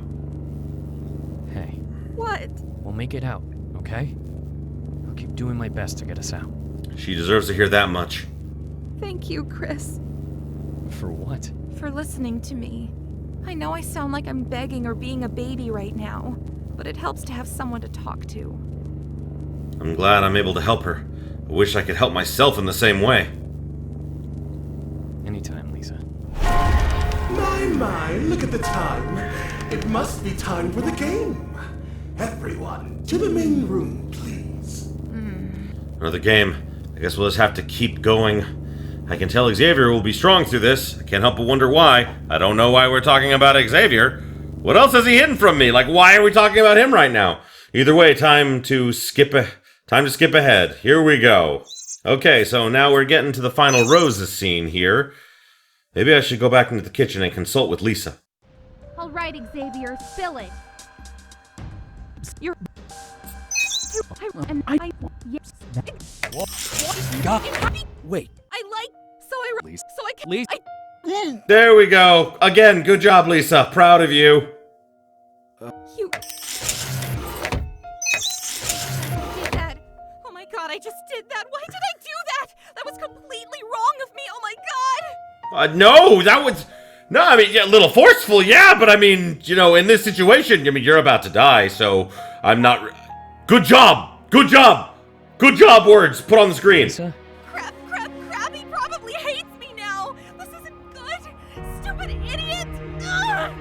S2: Hey.
S16: What?
S2: We'll make it out, okay? I'll keep doing my best to get us out.
S1: She deserves to hear that much.
S16: Thank you, Kris.
S2: For what?
S4: For listening to me. I know I sound like I'm begging or being a baby right now, but it helps to have someone to talk to.
S1: I'm glad I'm able to help her. I wish I could help myself in the same way.
S2: Anytime, Lisa.
S10: My, look at the time. It must be time for the game. Everyone, to the main room, please.
S1: Another game. I guess we'll just have to keep going. I can tell Xavier will be strong through this. I can't help but wonder why. I don't know why we're talking about Xavier. What else has he hidden from me? Like, why are we talking about him right now? Either way, time to skip ahead. Here we go. Okay, so now we're getting to the final roses scene here. Maybe I should go back into the kitchen and consult with Lisa.
S18: All right, Xavier, spill it.
S11: Wait.
S1: There we go. Again, good job, Lisa. Proud of you.
S16: You did that. Oh my god, I just did that. Why did I do that? That was completely wrong of me. Oh my god.
S1: No, that was... No, I mean, yeah, a little forceful, yeah, but I mean, you know, in this situation, I mean, you're about to die, so I'm not... Good job! Good job! Good job, words! Put on the screen.
S2: Lisa?
S16: Crap, he probably hates me now. This isn't good. Stupid idiot. Ugh.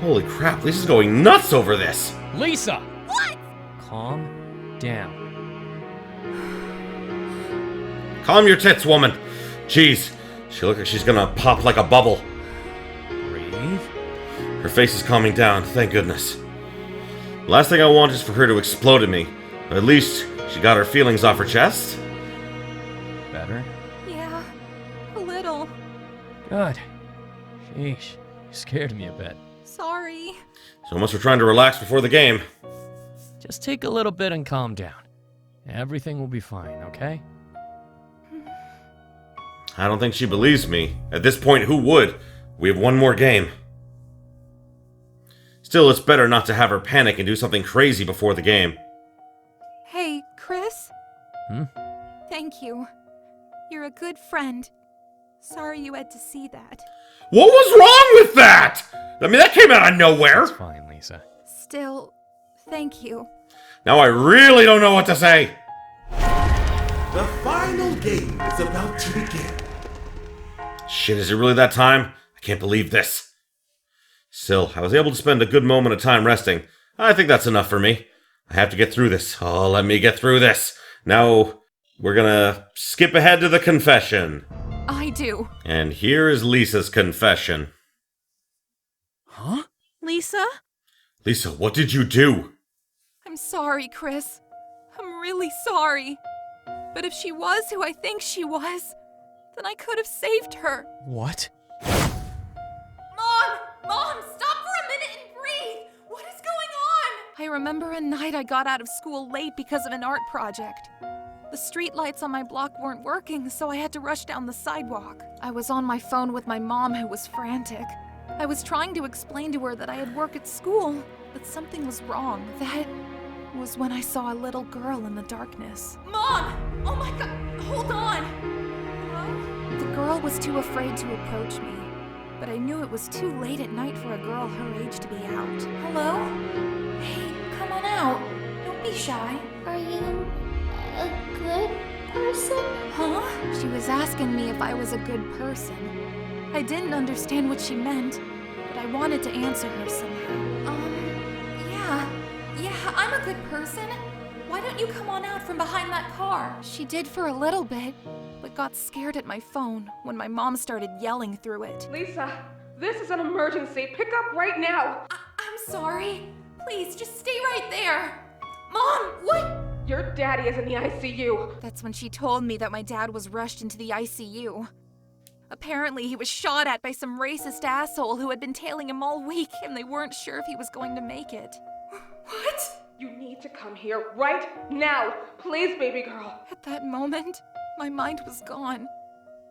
S1: Holy crap, Lisa's going nuts over this.
S2: Lisa!
S16: What?
S2: Calm down.
S1: Calm your tits, woman. Jeez, she looks like she's gonna pop like a bubble.
S2: Breathe.
S1: Her face is calming down, thank goodness. The last thing I want is for her to explode at me. At least she got her feelings off her chest.
S2: Better?
S16: Yeah, a little.
S2: Good. Sheesh, you scared me a bit.
S16: Sorry.
S1: So much for trying to relax before the game.
S2: Just take a little bit and calm down. Everything will be fine, okay?
S1: I don't think she believes me. At this point, who would? We have one more game. Still, it's better not to have her panic and do something crazy before the game.
S4: Hey, Kris? Thank you. You're a good friend. Sorry you had to see that.
S1: What was wrong with that? I mean, that came out of nowhere.
S2: It's fine, Lisa.
S4: Still, thank you.
S1: Now I really don't know what to say.
S10: The final game is about to begin.
S1: Shit, is it really that time? I can't believe this. Still, I was able to spend a good moment of time resting. I think that's enough for me. I have to get through this. Oh, let me get through this. Now, we're gonna skip ahead to the confession.
S16: I do.
S1: And here is Lisa's confession.
S2: Huh?
S3: Lisa?
S1: Lisa, what did you do?
S16: I'm sorry, Kris. I'm really sorry. But if she was who I think she was, then I could have saved her.
S2: What?
S16: Mom! Mom, stop for a minute and breathe! What is going on? I remember a night I got out of school late because of an art project. The street lights on my block weren't working, so I had to rush down the sidewalk. I was on my phone with my mom, who was frantic. I was trying to explain to her that I had work at school, but something was wrong. That was when I saw a little girl in the darkness. Mom! Oh my god! Hold on! Hello? The girl was too afraid to approach me, but I knew it was too late at night for a girl her age to be out. Hello? Hey, come on out. Don't be shy.
S13: Are you a good person?
S16: Huh? She was asking me if I was a good person. I didn't understand what she meant, but I wanted to answer her somehow. Yeah, I'm a good person. Why don't you come on out from behind that car? She did for a little bit, but got scared at my phone when my mom started yelling through it.
S19: Lisa, this is an emergency. Pick up right now.
S16: I'm sorry. Please, just stay right there. Mom, what?
S19: Your daddy is in the ICU.
S16: That's when she told me that my dad was rushed into the ICU. Apparently, he was shot at by some racist asshole who had been tailing him all week, and they weren't sure if he was going to make it.
S19: What? You need to come here right now. Please, baby girl.
S16: At that moment, my mind was gone.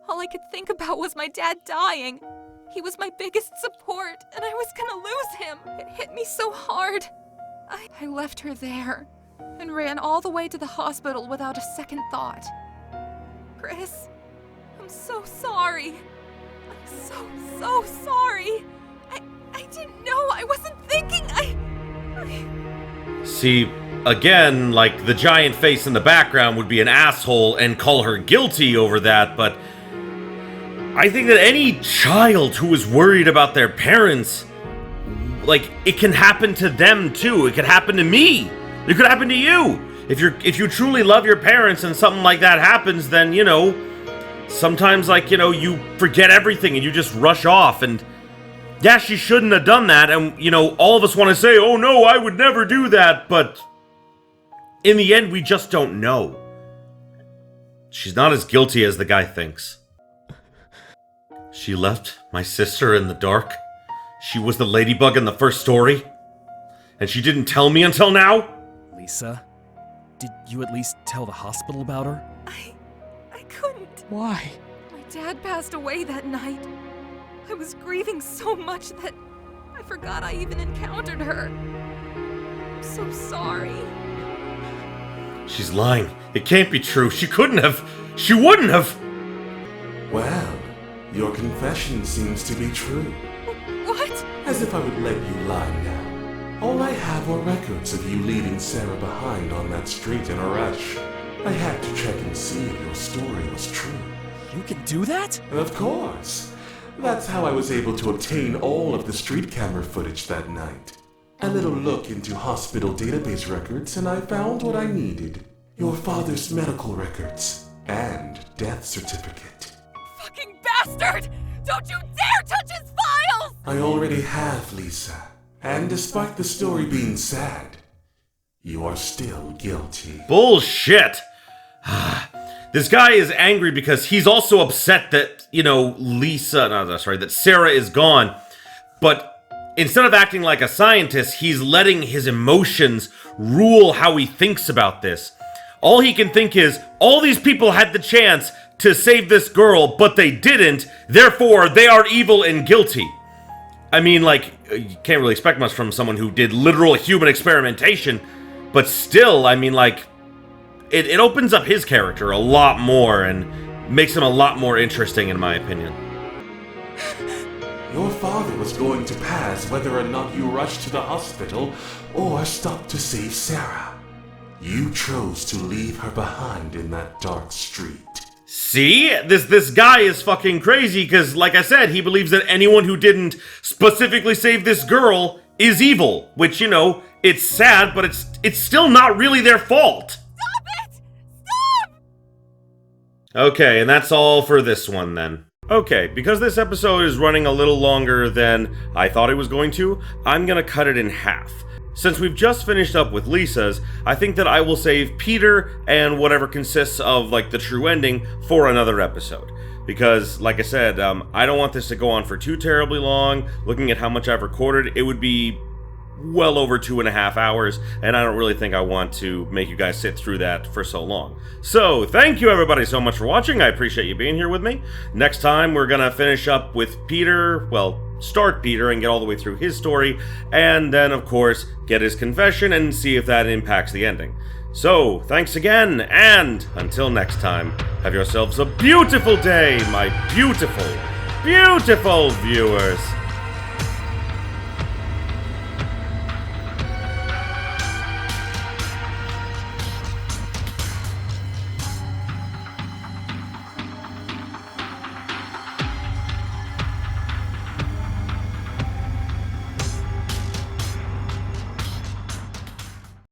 S16: All I could think about was my dad dying. He was my biggest support, and I was gonna lose him. It hit me so hard. I left her there and ran all the way to the hospital without a second thought. Kris, I'm so sorry. I'm so sorry. I didn't know. I wasn't thinking.
S1: See, again, like, the giant face in the background would be an asshole and call her guilty over that, but I think that any child who is worried about their parents, like, it can happen to them too. It could happen to me. It could happen to you. If you truly love your parents and something like that happens, then, you know, sometimes, like, you know, you forget everything and you just rush off. And yeah, she shouldn't have done that. And, you know, all of us want to say, oh no, I would never do that. But in the end, we just don't know. She's not as guilty as the guy thinks. She left my sister in the dark. She was the ladybug in the first story. And she didn't tell me until now?
S11: Lisa, did you at least tell the hospital about her?
S16: I couldn't.
S2: Why?
S16: My dad passed away that night. I was grieving so much that I forgot I even encountered her. I'm so sorry.
S1: She's lying. It can't be true. She couldn't have. She wouldn't have.
S10: Well, your confession seems to be true.
S16: What?
S10: As if I would let you lie now. All I have are records of you leaving Sara behind on that street in a rush. I had to check and see if your story was true.
S11: You can do that?
S10: Of course. That's how I was able to obtain all of the street camera footage that night. A little look into hospital database records and I found what I needed. Your father's medical records and death certificate.
S16: Fucking bastard! Don't you dare touch his files!
S10: I already have, Lisa. And despite the story being sad, you are still guilty.
S1: Bullshit! This guy is angry because he's also upset that, you know, that Sara is gone. But instead of acting like a scientist, he's letting his emotions rule how he thinks about this. All he can think is, all these people had the chance to save this girl, but they didn't, therefore they are evil and guilty. I mean, like, you can't really expect much from someone who did literal human experimentation, but still, I mean, like, it opens up his character a lot more and makes him a lot more interesting, in my opinion.
S10: Your father was going to pass whether or not you rushed to the hospital or stopped to save Sara. You chose to leave her behind in that dark street.
S1: See? This guy is fucking crazy because, like I said, he believes that anyone who didn't specifically save this girl is evil, which, you know, It's sad, but it's still not really their fault.
S16: Stop it! Stop!
S1: Okay, and that's all for this one then. Okay, because this episode is running a little longer than I thought it was going to, I'm gonna cut it in half. Since we've just finished up with Lisa's, I think that I will save Peter and whatever consists of, like, the true ending for another episode. Because, like I said, I don't want this to go on for too terribly long. Looking at how much I've recorded, it would be well over 2.5 hours, and I don't really think I want to make you guys sit through that for so long. So, thank you everybody so much for watching. I appreciate you being here with me. Next time, we're gonna finish up with Peter, well, start Peter and get all the way through his story, and then, of course, get his confession and see if that impacts the ending. So, thanks again, and until next time, have yourselves a beautiful day, my beautiful, beautiful viewers.